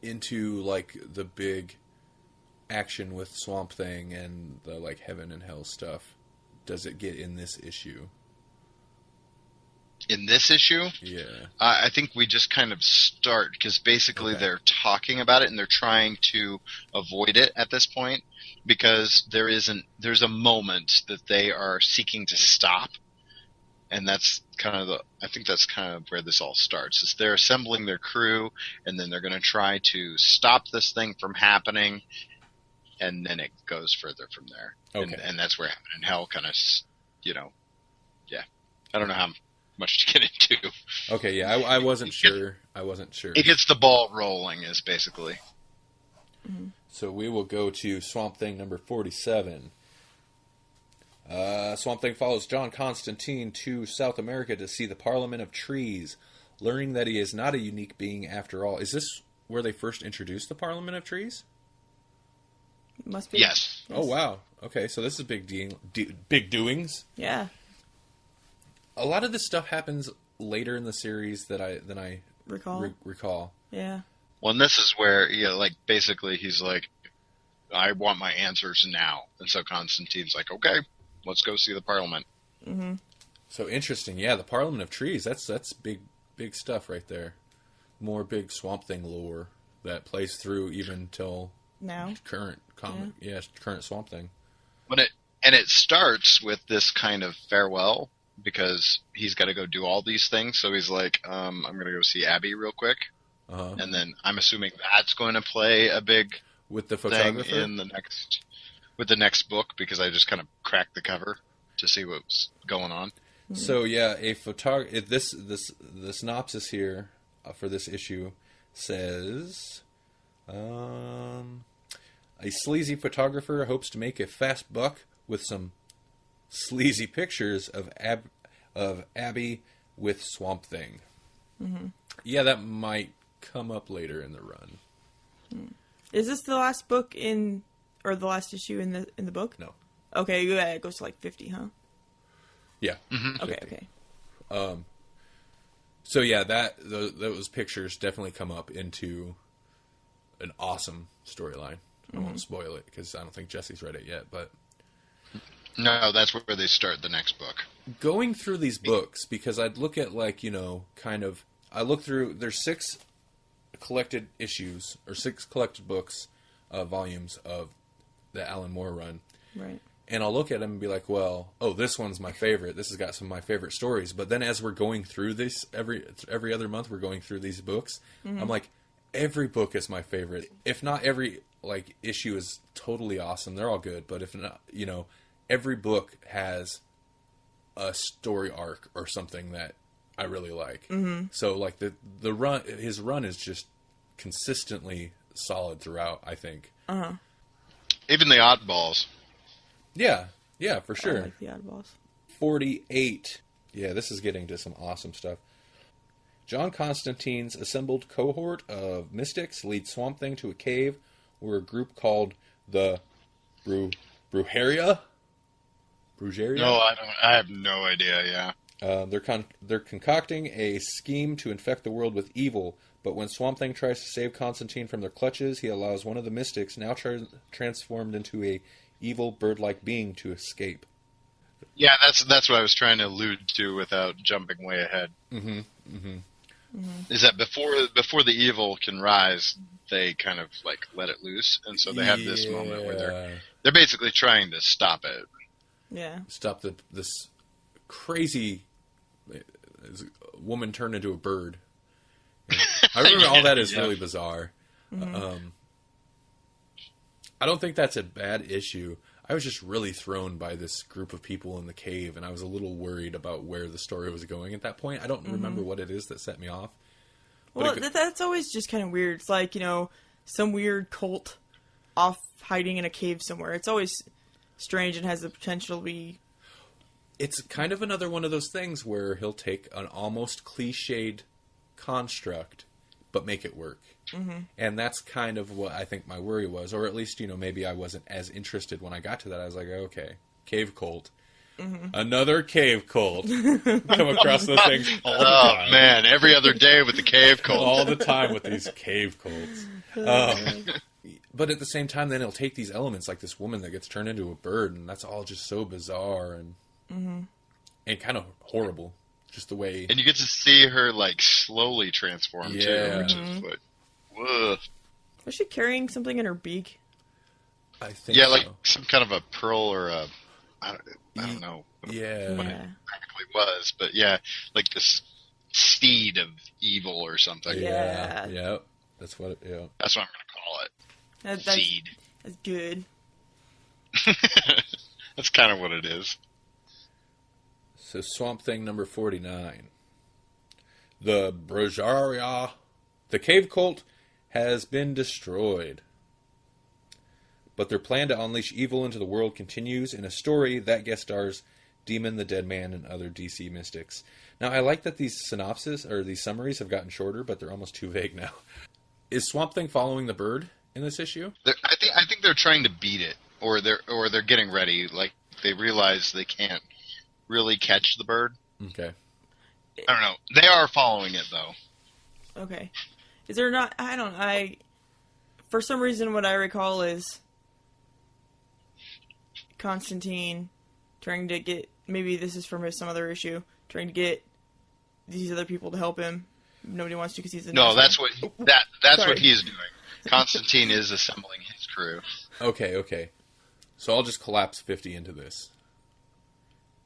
Speaker 2: into like the big action with Swamp Thing and the like heaven and hell stuff does it get in this issue?
Speaker 3: In this issue?
Speaker 2: Yeah.
Speaker 3: I think we just kind of start, because basically they're talking about it and they're trying to avoid it at this point, because there's a moment that they are seeking to stop, and that's kind of I think that's kind of where this all starts. Is they're assembling their crew, and then they're going to try to stop this thing from happening, and then it goes further from there.
Speaker 2: Okay.
Speaker 3: And that's where heaven and hell kind of, yeah. I don't know how much to get into.
Speaker 2: Okay, yeah, I wasn't sure.
Speaker 3: It gets the ball rolling, is basically.
Speaker 2: So we will go to Swamp Thing number 47. Swamp Thing follows John Constantine to South America to see the Parliament of Trees, learning that he is not a unique being after all. Is this where they first introduced the Parliament of Trees?
Speaker 4: Must be.
Speaker 3: Yes.
Speaker 2: Oh, wow. Okay, so this is big doings.
Speaker 4: Yeah.
Speaker 2: A lot of this stuff happens later in the series than I recall.
Speaker 4: Yeah.
Speaker 3: Well, and this is where, like, basically he's like, I want my answers now. And so Constantine's like, okay, let's go see the Parliament.
Speaker 4: Mm-hmm.
Speaker 2: So interesting. Yeah, the Parliament of Trees, that's big stuff right there. More big Swamp Thing lore that plays through even till
Speaker 4: now.
Speaker 2: Current comic. Yeah, current Swamp Thing.
Speaker 3: And it starts with this kind of farewell, because he's got to go do all these things. So he's like, I'm going to go see Abby real quick. And then I'm assuming that's going to play a big
Speaker 2: with the
Speaker 3: thing
Speaker 2: photographer
Speaker 3: in the next book, because I just kind of cracked the cover to see what's going on.
Speaker 2: So yeah, the synopsis here for this issue says, a sleazy photographer hopes to make a fast buck with some sleazy pictures of Abby with Swamp Thing. Yeah, that might come up later in the run.
Speaker 4: Is this the last book or the last issue in the book?
Speaker 2: No.
Speaker 4: Okay, yeah, it goes to like 50, huh?
Speaker 2: Yeah.
Speaker 4: Okay.
Speaker 2: So yeah, those pictures definitely come up into an awesome storyline. I won't spoil it because I don't think Jesse's read it yet, but
Speaker 3: No, that's where they start the next book.
Speaker 2: Going through these books, because I'd look at I look through, there's 6 collected issues, or 6 collected books, volumes of the Alan Moore run.
Speaker 4: Right.
Speaker 2: And I'll look at them and be like, well, this one's my favorite. This has got some of my favorite stories. But then as we're going through this, every other month we're going through these books, I'm like, every book is my favorite. If not every, issue is totally awesome. They're all good. But if not, every book has a story arc or something that I really like. So, the run, his run is just consistently solid throughout, I think.
Speaker 3: Even the oddballs.
Speaker 2: Yeah, for sure.
Speaker 4: I like the oddballs.
Speaker 2: 48. Yeah, this is getting to some awesome stuff. John Constantine's assembled cohort of mystics lead Swamp Thing to a cave where a group called the Brujeria?
Speaker 3: No, I have no idea, yeah.
Speaker 2: They're concocting a scheme to infect the world with evil, but when Swamp Thing tries to save Constantine from their clutches, he allows one of the mystics, now transformed into a evil bird-like being, to escape.
Speaker 3: Yeah, that's what I was trying to allude to without jumping way ahead. Is that before the evil can rise, they kind of let it loose, and so they have this moment where they're basically trying to stop it.
Speaker 4: Yeah.
Speaker 2: Stop this crazy woman turned into a bird. I remember all that is really bizarre. I don't think that's a bad issue. I was just really thrown by this group of people in the cave, and I was a little worried about where the story was going at that point. I don't remember what it is that set me off.
Speaker 4: Well, that's always just kind of weird. It's like, some weird cult off hiding in a cave somewhere. It's always strange and has the potential to be...
Speaker 2: It's kind of another one of those things where he'll take an almost cliched construct, but make it work. Mm-hmm. And that's kind of what I think my worry was. Or at least, maybe I wasn't as interested when I got to that. I was like, okay, cave cult. Mm-hmm. Another cave cult. Come across those things all the time.
Speaker 3: Oh, man, every other day with the cave cult.
Speaker 2: All the time with these cave cults. But at the same time, then he'll take these elements, like this woman that gets turned into a bird, and that's all just so bizarre and kind of horrible. Just the way...
Speaker 3: And you get to see her, slowly transform, too, which is whoa.
Speaker 4: Was she carrying something in her beak?
Speaker 2: I think
Speaker 3: so. Some kind of a pearl or a... I don't know what it actually was, but this steed of evil or something.
Speaker 2: Yeah. That's what I'm going
Speaker 3: to call it. Seed.
Speaker 4: That's good.
Speaker 3: That's kind of what it is.
Speaker 2: So Swamp Thing number 49. The Brajaria, the cave cult, has been destroyed. But their plan to unleash evil into the world continues in a story that guest stars Demon, the Dead Man, and other DC mystics. Now, I like that these synopses, or these summaries, have gotten shorter, but they're almost too vague now. Is Swamp Thing following the bird in this issue?
Speaker 3: I think they're trying to beat it, or they're getting ready. They realize they can't really catch the bird.
Speaker 2: Okay.
Speaker 3: I don't know. They are following it, though.
Speaker 4: Okay. Is there not... I don't know. For some reason, what I recall is Constantine trying to get... Maybe this is from some other issue. Trying to get these other people to help him. Nobody wants to because he's...
Speaker 3: No, that's what what he's doing. Constantine is assembling his crew.
Speaker 2: Okay. So I'll just collapse 50 into this.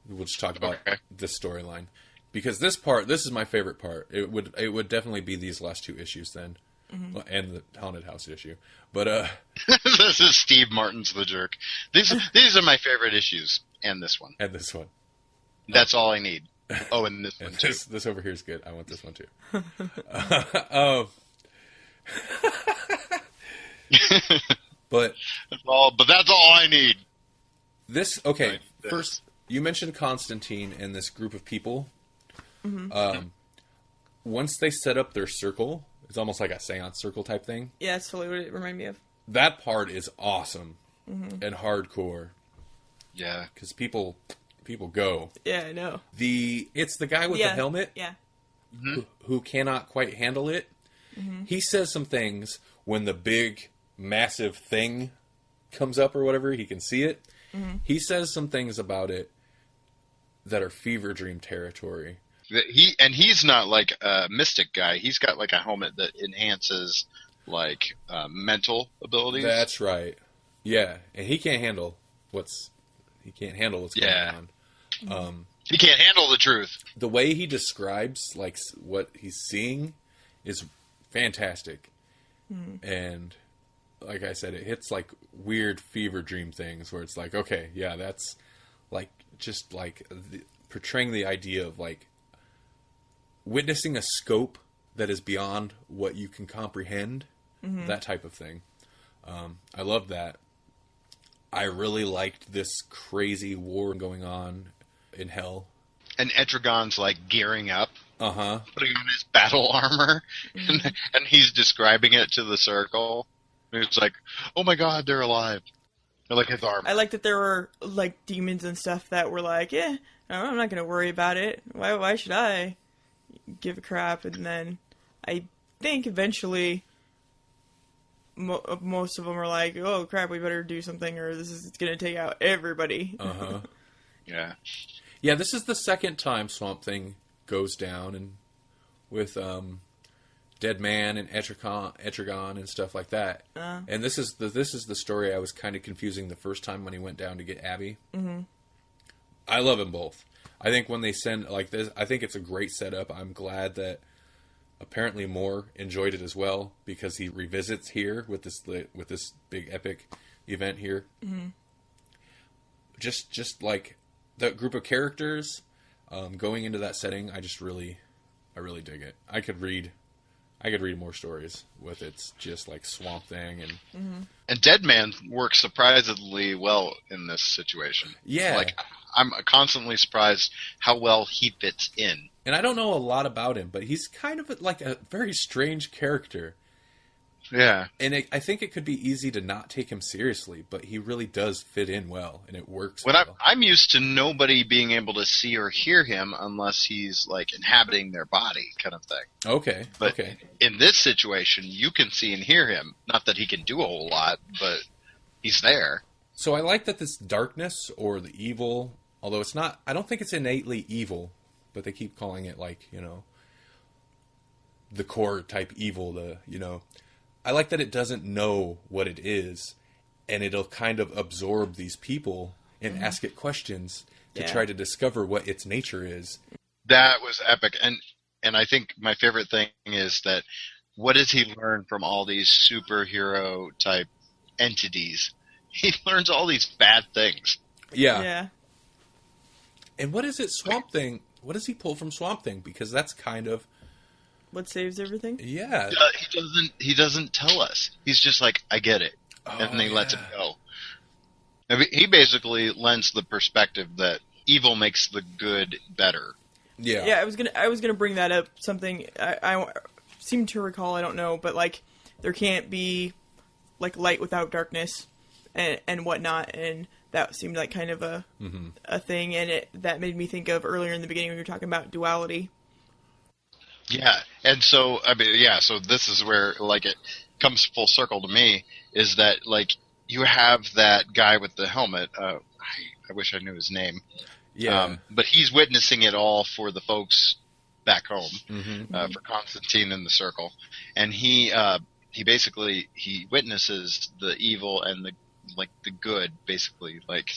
Speaker 2: We'll just talk about this storyline. Because this is my favorite part. It would definitely be these last two issues then. Mm-hmm. And the Haunted House issue. But
Speaker 3: this is Steve Martin's The Jerk. These are my favorite issues. And this one. That's all I need. Oh, and this one too.
Speaker 2: This over here is good. I want this one too. But
Speaker 3: that's all I need.
Speaker 2: First, you mentioned Constantine and this group of people. Mm-hmm. Once they set up their circle, it's almost like a seance circle type thing.
Speaker 4: Yeah, that's totally what it reminded me of.
Speaker 2: That part is awesome and hardcore.
Speaker 3: Yeah,
Speaker 2: because people go.
Speaker 4: Yeah, I know.
Speaker 2: It's the guy with the helmet.
Speaker 4: Yeah.
Speaker 2: Who cannot quite handle it. Mm-hmm. He says some things when the big, massive thing comes up or whatever. He can see it. Mm-hmm. He says some things about it that are fever dream territory.
Speaker 3: He's not like a mystic guy. He's got like a helmet that enhances mental abilities.
Speaker 2: That's right. Yeah, and he can't handle what's going on.
Speaker 3: He can't handle the truth.
Speaker 2: The way he describes what he's seeing is fantastic. And like I said, it hits weird fever dream things where it's okay, yeah, that's portraying the idea of witnessing a scope that is beyond what you can comprehend, that type of thing. I love that. I really liked this crazy war going on in hell.
Speaker 3: And Etrigan's gearing up.
Speaker 2: Uh-huh.
Speaker 3: Putting on his battle armor. And he's describing it to the circle. And it's oh my god, they're alive. They're his armor.
Speaker 4: I like that there were demons and stuff that were I'm not going to worry about it. Why should I give a crap? And then I think eventually most of them are oh crap, we better do something or this is going to take out everybody.
Speaker 2: Uh-huh.
Speaker 3: Yeah.
Speaker 2: Yeah, this is the second time Swamp Thing goes down, and with Dead Man and Etrigan and stuff like that. And this is the story I was kind of confusing the first time when he went down to get Abby. Mm-hmm. I love them both. I think when they send this, I think it's a great setup. I'm glad that apparently Moore enjoyed it as well because he revisits here with this big epic event here. Mm-hmm. Just that group of characters going into that setting, I really dig it. I could read I could read more stories with it's just like Swamp Thing
Speaker 3: And Deadman works surprisingly well in this situation.
Speaker 2: Yeah.
Speaker 3: Like, I'm constantly surprised how well he fits in.
Speaker 2: And I don't know a lot about him, but he's kind of like a very strange character.
Speaker 3: Yeah.
Speaker 2: And I think it could be easy to not take him seriously, but he really does fit in well, and it works well.
Speaker 3: I'm used to nobody being able to see or hear him unless he's, like, inhabiting their body kind of thing.
Speaker 2: Okay,
Speaker 3: But
Speaker 2: okay.
Speaker 3: in this situation, you can see and hear him. Not that he can do a whole lot, but he's there.
Speaker 2: So I like that this darkness, or the evil, although it's not, I don't think it's innately evil, but they keep calling it, like, you know, the core type evil, I like that it doesn't know what it is, and it'll kind of absorb these people and ask it questions to try to discover what its nature is.
Speaker 3: That was epic. And I think my favorite thing is that what does he learn from all these superhero type entities? He learns all these bad things.
Speaker 2: Yeah. And what is it, Swamp Thing? What does he pull from Swamp Thing? Because that's kind of...
Speaker 4: What saves everything?
Speaker 2: Yeah.
Speaker 3: He doesn't tell us. He's just like, I get it. And then he lets it go. I mean, he basically lends the perspective that evil makes the good better.
Speaker 2: Yeah.
Speaker 4: Yeah, I was gonna bring that up. Something I seem to recall. I don't know, but like there can't be like light without darkness and whatnot, and that seemed like kind of a thing, and that made me think of earlier in the beginning when you were talking about duality.
Speaker 3: Yeah, and so, I mean, so this is where, like, it comes full circle to me, is that, like, you have that guy with the helmet, I wish I knew his name, but he's witnessing it all for the folks back home, for Constantine and the Circle, and he basically, he witnesses the evil and the good, basically, like,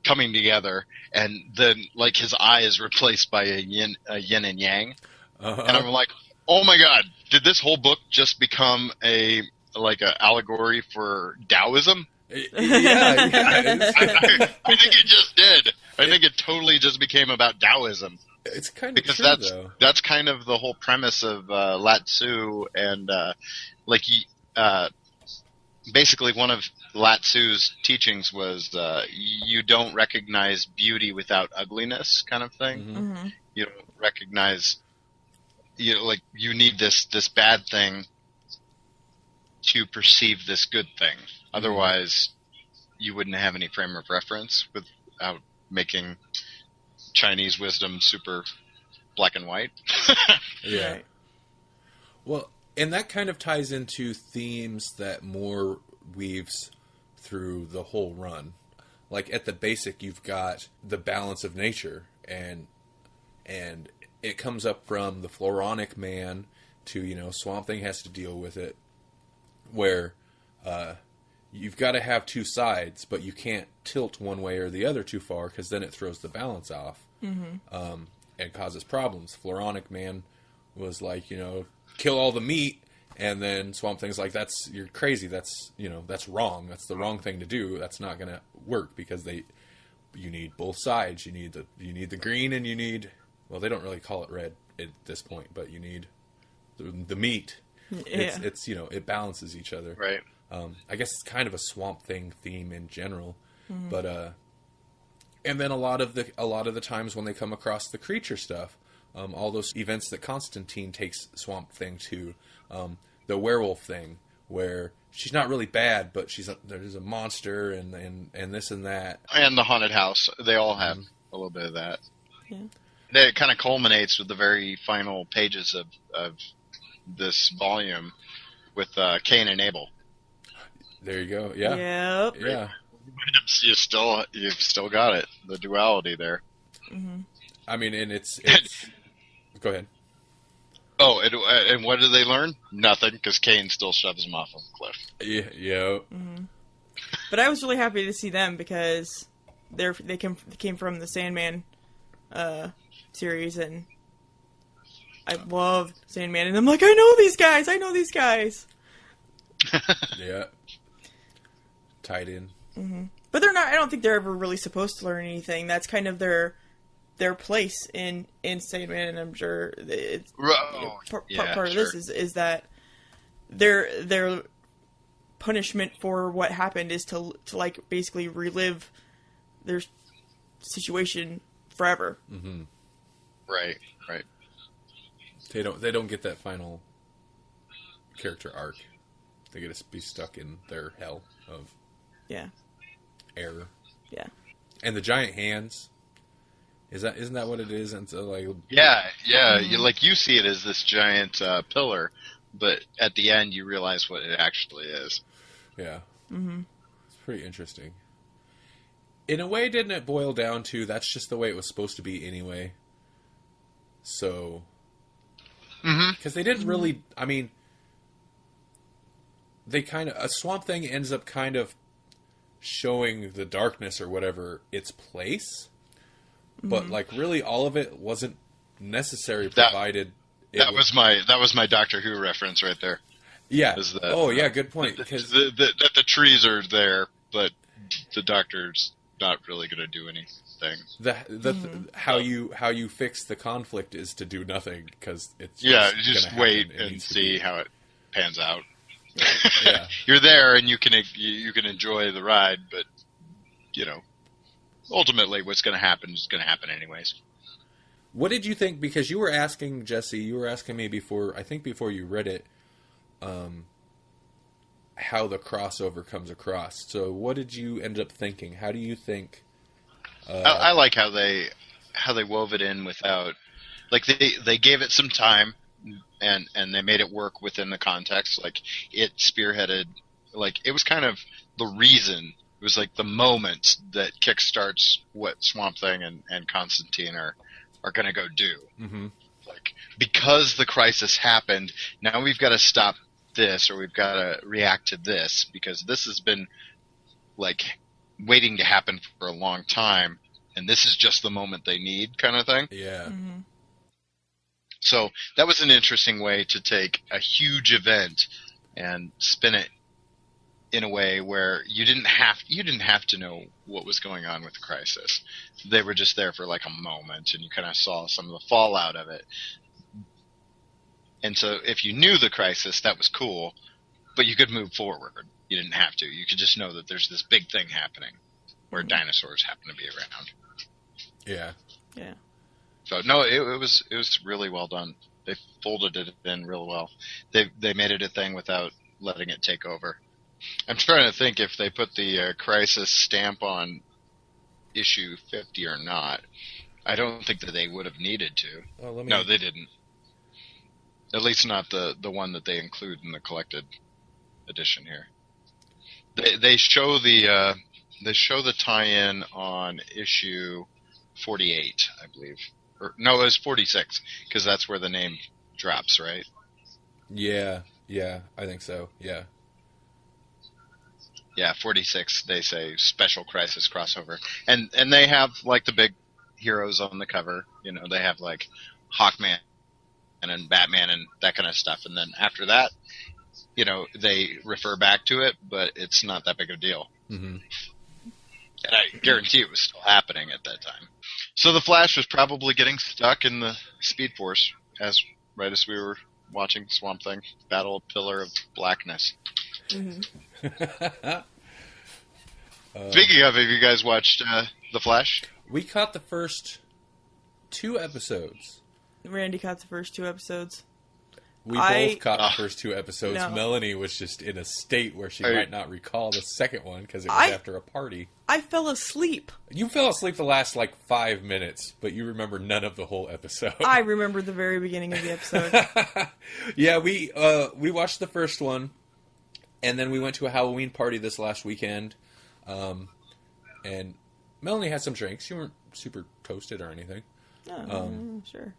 Speaker 3: coming together, and then, like, his eye is replaced by a yin and yang. And I'm like, oh my god, did this whole book just become a allegory for Taoism?
Speaker 2: Yeah.
Speaker 3: I think it just did. I think it totally just became about Taoism.
Speaker 2: It's kind of
Speaker 3: because
Speaker 2: true, though.
Speaker 3: That's kind of the whole premise of Lao Tzu, and basically one of Lao Tzu's teachings was you don't recognize beauty without ugliness, kind of thing. You don't recognize. You need this bad thing to perceive this good thing. Otherwise, you wouldn't have any frame of reference without making Chinese wisdom super black and white.
Speaker 2: Yeah.
Speaker 4: Right.
Speaker 2: Well, and that kind of ties into themes that Moore weaves through the whole run. Like, at the basic, you've got the balance of nature, and it comes up from the Floronic Man to, Swamp Thing has to deal with it, where you've got to have two sides, but you can't tilt one way or the other too far, because then it throws the balance off and causes problems. Floronic Man was like, kill all the meat, and then Swamp Thing's like, you're crazy, that's wrong, that's the wrong thing to do, that's not going to work, because you need both sides, you need the green, and you need... Well, they don't really call it red at this point, but you need the meat.
Speaker 4: Yeah.
Speaker 2: It's it balances each other.
Speaker 3: Right.
Speaker 2: I guess it's kind of a Swamp Thing theme in general, but and then a lot of the times when they come across the creature stuff, all those events that Constantine takes Swamp Thing to, the werewolf thing, where she's not really bad, but there's a monster and this and that,
Speaker 3: and the haunted house. They all have a little bit of that.
Speaker 4: Yeah.
Speaker 3: It kind of culminates with the very final pages of this volume with Cain and Abel.
Speaker 2: There you go. Yeah.
Speaker 4: Yep.
Speaker 2: Yeah.
Speaker 3: You've still got it. The duality there.
Speaker 2: I mean, and it's go ahead.
Speaker 3: Oh, and what do they learn? Nothing, because Cain still shoves him off of the cliff.
Speaker 2: Yeah.
Speaker 4: But I was really happy to see them because they came from the Sandman series, and I love Sandman, and I'm like, I know these guys.
Speaker 2: Yeah. Tied in.
Speaker 4: But they're not. I don't think they're ever really supposed to learn anything. That's kind of their their place in Installment, and I'm sure it's part of this is that their punishment for what happened is to like basically relive their situation forever.
Speaker 2: Mm-hmm.
Speaker 3: Right.
Speaker 2: They don't get that final character arc. They get to be stuck in their hell of error.
Speaker 4: Yeah.
Speaker 2: And the giant hands, isn't that what it is? And so like
Speaker 3: you see it as this giant pillar, but at the end you realize what it actually is.
Speaker 2: Yeah. Mm-hmm. It's pretty interesting. In a way, didn't it boil down to that's just the way it was supposed to be anyway? So, because they didn't really, I mean, they kind of, a Swamp Thing ends up kind of showing the darkness or whatever its place, but like really all of it wasn't necessary provided.
Speaker 3: That was my Doctor Who reference right there.
Speaker 2: Yeah. Good point.
Speaker 3: Because the trees are there, but the Doctor's not really going to do anything.
Speaker 2: How you fix the conflict is to do nothing because it's
Speaker 3: just wait and see how it pans out.
Speaker 2: Yeah.
Speaker 3: You're there and you can enjoy the ride, but ultimately what's going to happen is going to happen anyways.
Speaker 2: What did you think? Because you were asking Jesse, you were asking me before you read it, how the crossover comes across. So what did you end up thinking? How do you think?
Speaker 3: I like how they wove it in without, like they gave it some time, and they made it work within the context. Like it spearheaded, like it was kind of the reason. It was like the moment that kickstarts what Swamp Thing and Constantine are going to go do. Mm-hmm. Like because the crisis happened, now we've got to stop this, or we've got to react to this, because this has been like waiting to happen for a long time, and this is just the moment they need, kind of thing.
Speaker 2: Yeah.
Speaker 4: Mm-hmm.
Speaker 3: So that was an interesting way to take a huge event and spin it in a way where you didn't have to know what was going on with the crisis. They were just there for like a moment, and you kind of saw some of the fallout of it. And so if you knew the crisis, that was cool, but you could move forward. You didn't have to. You could just know that there's this big thing happening where dinosaurs happen to be around.
Speaker 2: Yeah.
Speaker 4: Yeah.
Speaker 3: So no, it was really well done. They folded it in real well. They made it a thing without letting it take over. I'm trying to think if they put the crisis stamp on issue 50 or not. I don't think that they would have needed to. No, they didn't. At least not the one that they include in the collected edition here. They show the tie-in on issue 48, I believe. Or no, it was 46, because that's where the name drops, right?
Speaker 2: Yeah, I think so. Yeah.
Speaker 3: Yeah, 46. They say Special Crisis crossover, and they have like the big heroes on the cover. They have like Hawkman and Batman and that kind of stuff. And then after that, they refer back to it, but it's not that big of a deal. Mm-hmm. And I guarantee it was still happening at that time. So the Flash was probably getting stuck in the Speed Force right as we were watching Swamp Thing battle a pillar of blackness. Mm-hmm. Speaking of, have you guys watched The Flash?
Speaker 2: We caught the first 2 episodes.
Speaker 4: Randy caught the first 2 episodes.
Speaker 2: We both caught the first 2 episodes.
Speaker 4: No.
Speaker 2: Melanie was just in a state where she might not recall the second one because it was after a party.
Speaker 4: I fell asleep.
Speaker 2: You fell asleep the last 5 minutes, but you remember none of the whole episode.
Speaker 4: I remember the very beginning of the episode.
Speaker 2: Yeah, we watched the first one, and then we went to a Halloween party this last weekend, and Melanie had some drinks. You weren't super toasted or anything.
Speaker 4: Oh, sure.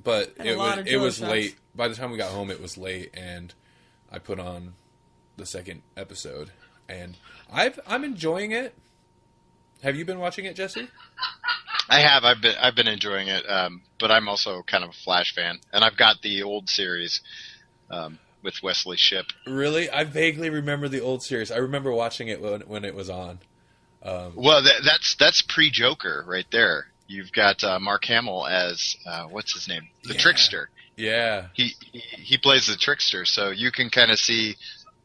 Speaker 2: But it was
Speaker 4: shots.
Speaker 2: late. By the time we got home, it was late, and I put on the second episode, and I'm enjoying it. Have you been watching it, Jesse?
Speaker 3: I have. I've been enjoying it, but I'm also kind of a Flash fan, and I've got the old series with Wesley Shipp.
Speaker 2: Really, I vaguely remember the old series. I remember watching it when it was on.
Speaker 3: Well, that's pre-Joker right there. you've got Mark Hamill as what's his name, the Trickster.
Speaker 2: Yeah,
Speaker 3: he plays the Trickster, so you can kind of see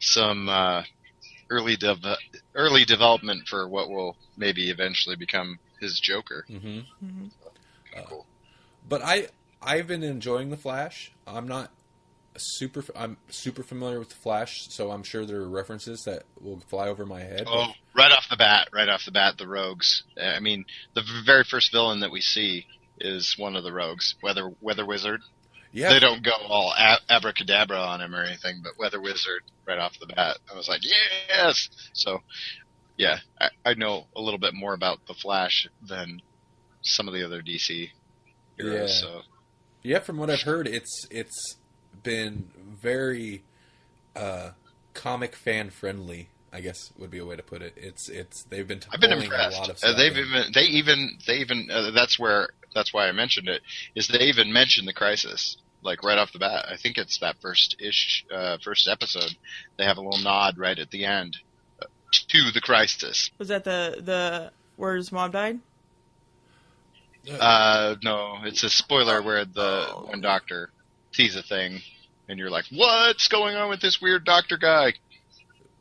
Speaker 3: some early development for what will maybe eventually become his Joker.
Speaker 2: Mm-hmm.
Speaker 4: Mm-hmm.
Speaker 3: Cool.
Speaker 2: But I've been enjoying the Flash. I'm super familiar with the Flash, so I'm sure there are references that will fly over my head.
Speaker 3: Oh, right off the bat, the Rogues. I mean, the very first villain that we see is one of the Rogues, Weather Wizard.
Speaker 2: Yeah,
Speaker 3: They don't go all abracadabra on him or anything, but Weather Wizard right off the bat. I was like, yes! So, yeah, I know a little bit more about the Flash than some of the other DC heroes.
Speaker 2: Yeah.
Speaker 3: So.
Speaker 2: Yeah, from what I've heard, it's been very comic fan friendly, I guess would be a way to put it. They've been
Speaker 3: I've been
Speaker 2: pulling
Speaker 3: impressed.
Speaker 2: a lot of stuff.
Speaker 3: They even that's why I mentioned it, is they even mentioned the Crisis, like right off the bat. I think it's that first episode. They have a little nod right at the end to the Crisis.
Speaker 4: Was that the where his mom died?
Speaker 3: No, it's a spoiler where the one doctor sees a thing, and you're like, what's going on with this weird doctor guy?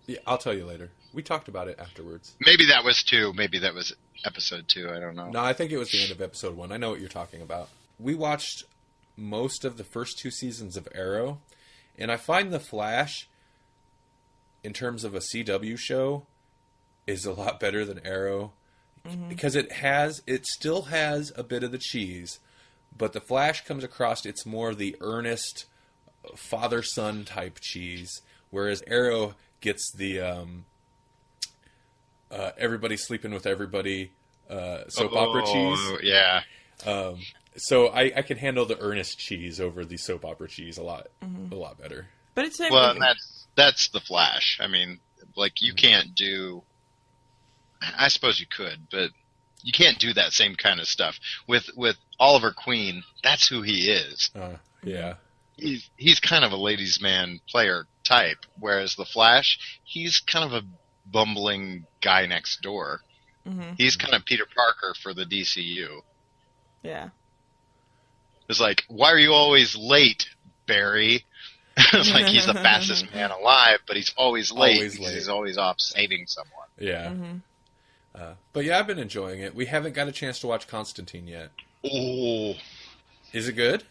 Speaker 2: Yeah, I'll tell you later. We talked about it afterwards.
Speaker 3: Maybe that was 2. Maybe that was episode 2. I don't know.
Speaker 2: No, I think it was the end of episode 1. I know what you're talking about. We watched most of the first 2 seasons of Arrow, and I find The Flash, in terms of a CW show, is a lot better than Arrow. Mm-hmm. Because it still has a bit of the cheese, but the Flash comes across, it's more the earnest father-son type cheese, whereas Arrow gets the everybody sleeping with everybody soap opera cheese.
Speaker 3: Yeah.
Speaker 2: So I can handle the earnest cheese over the soap opera cheese a lot better.
Speaker 4: But it's
Speaker 3: that's the Flash. I mean, like, you can't do. I suppose you could, but you can't do that same kind of stuff with Oliver Queen. That's who he is.
Speaker 2: Yeah,
Speaker 3: he's kind of a ladies' man player type, whereas the Flash, he's kind of a bumbling guy next door.
Speaker 4: Mm-hmm.
Speaker 3: He's kind of Peter Parker for the DCU.
Speaker 4: Yeah.
Speaker 3: It's like, why are you always late, Barry? It's like he's the fastest man alive, but he's always late because he's always off saving someone.
Speaker 2: Yeah.
Speaker 4: Mm-hmm.
Speaker 2: But yeah, I've been enjoying it. We haven't got a chance to watch Constantine yet.
Speaker 3: Oh.
Speaker 2: Is it good?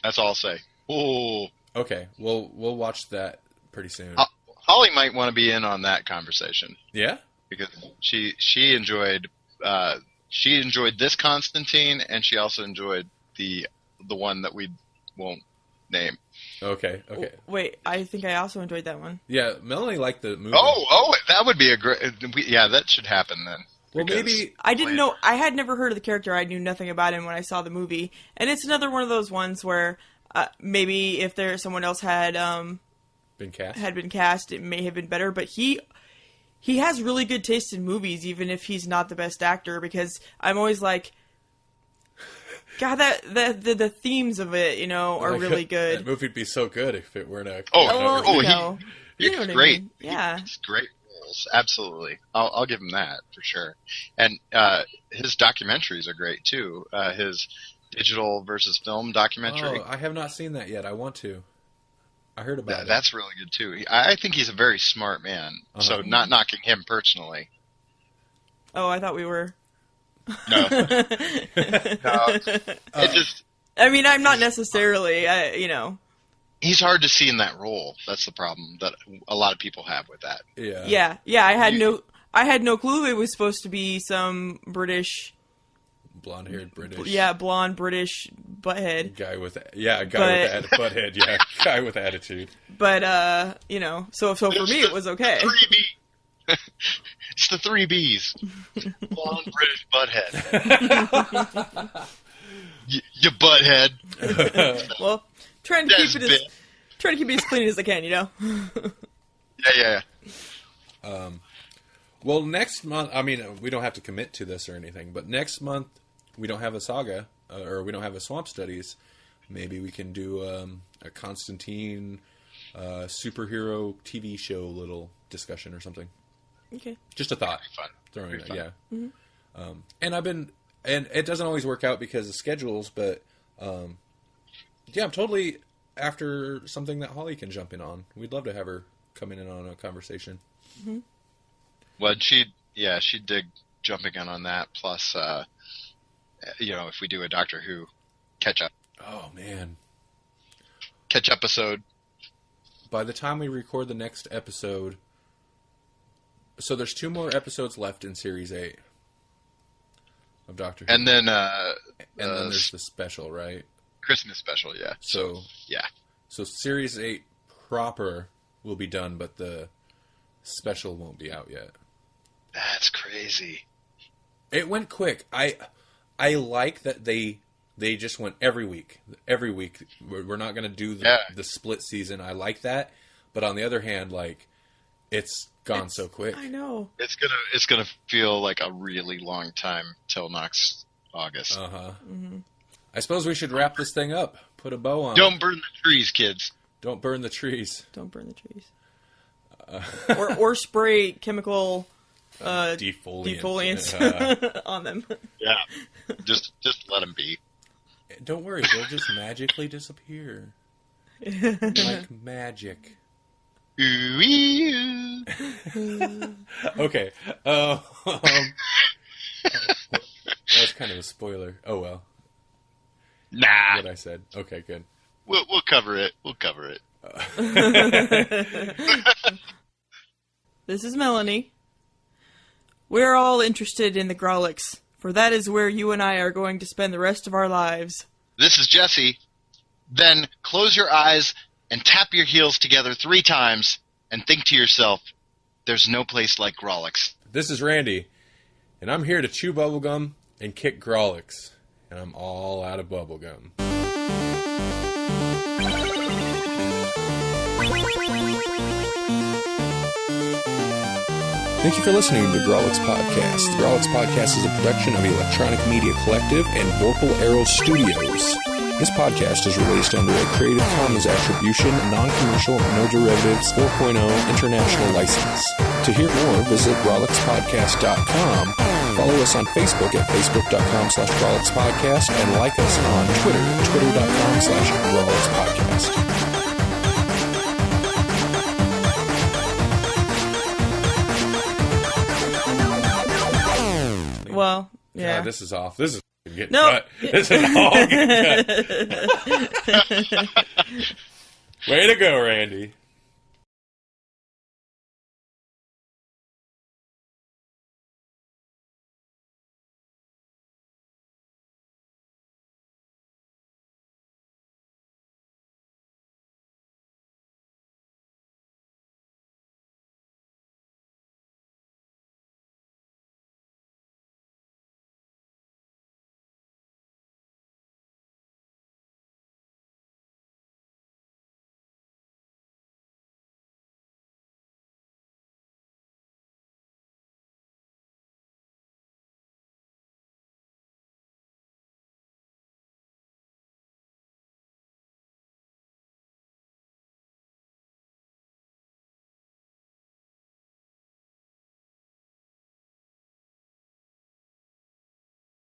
Speaker 3: That's all I'll say. Oh.
Speaker 2: Okay, we'll watch that pretty soon.
Speaker 3: Holly might want to be in on that conversation.
Speaker 2: Yeah?
Speaker 3: Because she enjoyed this Constantine, and she also enjoyed the one that we won't name.
Speaker 2: Okay.
Speaker 4: Wait, I think I also enjoyed that one.
Speaker 2: Yeah, Melanie liked the movie.
Speaker 3: Oh, that would be a great. Yeah, that should happen then.
Speaker 2: Well, maybe
Speaker 4: I didn't know. I had never heard of the character. I knew nothing about him when I saw the movie, and it's another one of those ones where maybe if someone else had
Speaker 2: been
Speaker 4: cast, it may have been better. But he has really good taste in movies, even if he's not the best actor. Because I'm always like, God, the themes of it, are really good.
Speaker 2: That movie'd be so good if it weren't a.
Speaker 3: He's great.
Speaker 4: Yeah,
Speaker 3: he's great roles. Absolutely, I'll give him that for sure. And his documentaries are great too. His digital versus film documentary.
Speaker 2: Oh, I have not seen that yet. I want to. I heard about it.
Speaker 3: That's really good too. I think he's a very smart man. Uh-huh. So not knocking him personally.
Speaker 4: Oh, I thought we were.
Speaker 3: No. It just.
Speaker 4: I mean, I'm not necessarily.
Speaker 3: He's hard to see in that role. That's the problem that a lot of people have with that.
Speaker 2: Yeah.
Speaker 4: Yeah. I had no clue it was supposed to be some British.
Speaker 2: Blonde-haired British.
Speaker 4: Yeah, blonde British butthead.
Speaker 2: Guy with butthead. Yeah, guy with attitude.
Speaker 4: But so for me it was okay.
Speaker 3: It's the 3 Bs. Blonde British butthead. You butthead.
Speaker 4: Well, trying to keep it as clean as I can,
Speaker 3: Yeah.
Speaker 2: Well, next month, I mean, we don't have to commit to this or anything, but next month we don't have a Saga, or we don't have a Swamp Studies. Maybe we can do a Constantine superhero TV show little discussion or something.
Speaker 4: Okay.
Speaker 2: Just a thought.
Speaker 3: Fun.
Speaker 2: Throwing
Speaker 3: Pretty
Speaker 2: that,
Speaker 3: fun.
Speaker 2: yeah. Mm-hmm. And And it doesn't always work out because of schedules, but yeah, I'm totally after something that Holly can jump in on. We'd love to have her come in on a conversation.
Speaker 4: Mm-hmm.
Speaker 3: Well, she'd dig jumping in on that. Plus, if we do a Doctor Who catch up.
Speaker 2: Oh man,
Speaker 3: catch episode.
Speaker 2: By the time we record the next episode, so there's 2 more episodes left in Series 8 of Doctor Who.
Speaker 3: And then
Speaker 2: there's the special, right?
Speaker 3: Christmas special, yeah.
Speaker 2: So
Speaker 3: yeah.
Speaker 2: So Series 8 proper will be done, but the special won't be out yet.
Speaker 3: That's crazy.
Speaker 2: It went quick. I like that they just went every week. Every week. We're not going to do the split season. I like that. But on the other hand, like, it's gone so quick.
Speaker 4: I know.
Speaker 3: It's gonna feel like a really long time till next August.
Speaker 2: Uh-huh.
Speaker 4: Mm-hmm.
Speaker 2: I suppose we should wrap this thing up. Put a bow on.
Speaker 3: Don't burn the trees, kids.
Speaker 2: Don't burn the trees.
Speaker 4: Don't burn the trees. Or spray chemical defoliants on them.
Speaker 3: Yeah. Just let them be.
Speaker 2: Don't worry, they'll just magically disappear. Like magic.
Speaker 3: Ooh.
Speaker 2: Okay. That was kind of a spoiler. Oh well.
Speaker 3: Nah.
Speaker 2: What I said. Okay, good.
Speaker 3: We'll cover it. We'll cover it.
Speaker 4: This is Melanie. We're all interested in the Grawlix, for that is where you and I are going to spend the rest of our lives.
Speaker 3: This is Jesse. Then close your eyes and tap your heels together 3 times and think to yourself, there's no place like Grawlix.
Speaker 2: This is Randy, and I'm here to chew bubblegum and kick Grawlix, and I'm all out of bubblegum. Thank you for listening to the Grawlix Podcast. The Grawlix Podcast is a production of Electronic Media Collective and Vorpal Arrow Studios. This podcast is released under a Creative Commons Attribution, Non-Commercial, No Derivatives 4.0 International License. To hear more, visit GrawlixPodcast.com. Follow us on Facebook at Facebook.com/GrawlixPodcast and like us on Twitter, Twitter.com/GrawlixPodcast.
Speaker 4: Well, yeah.
Speaker 2: God, this is off. This is getting
Speaker 4: No.
Speaker 2: cut. This is all getting cut. Way to go, Randy.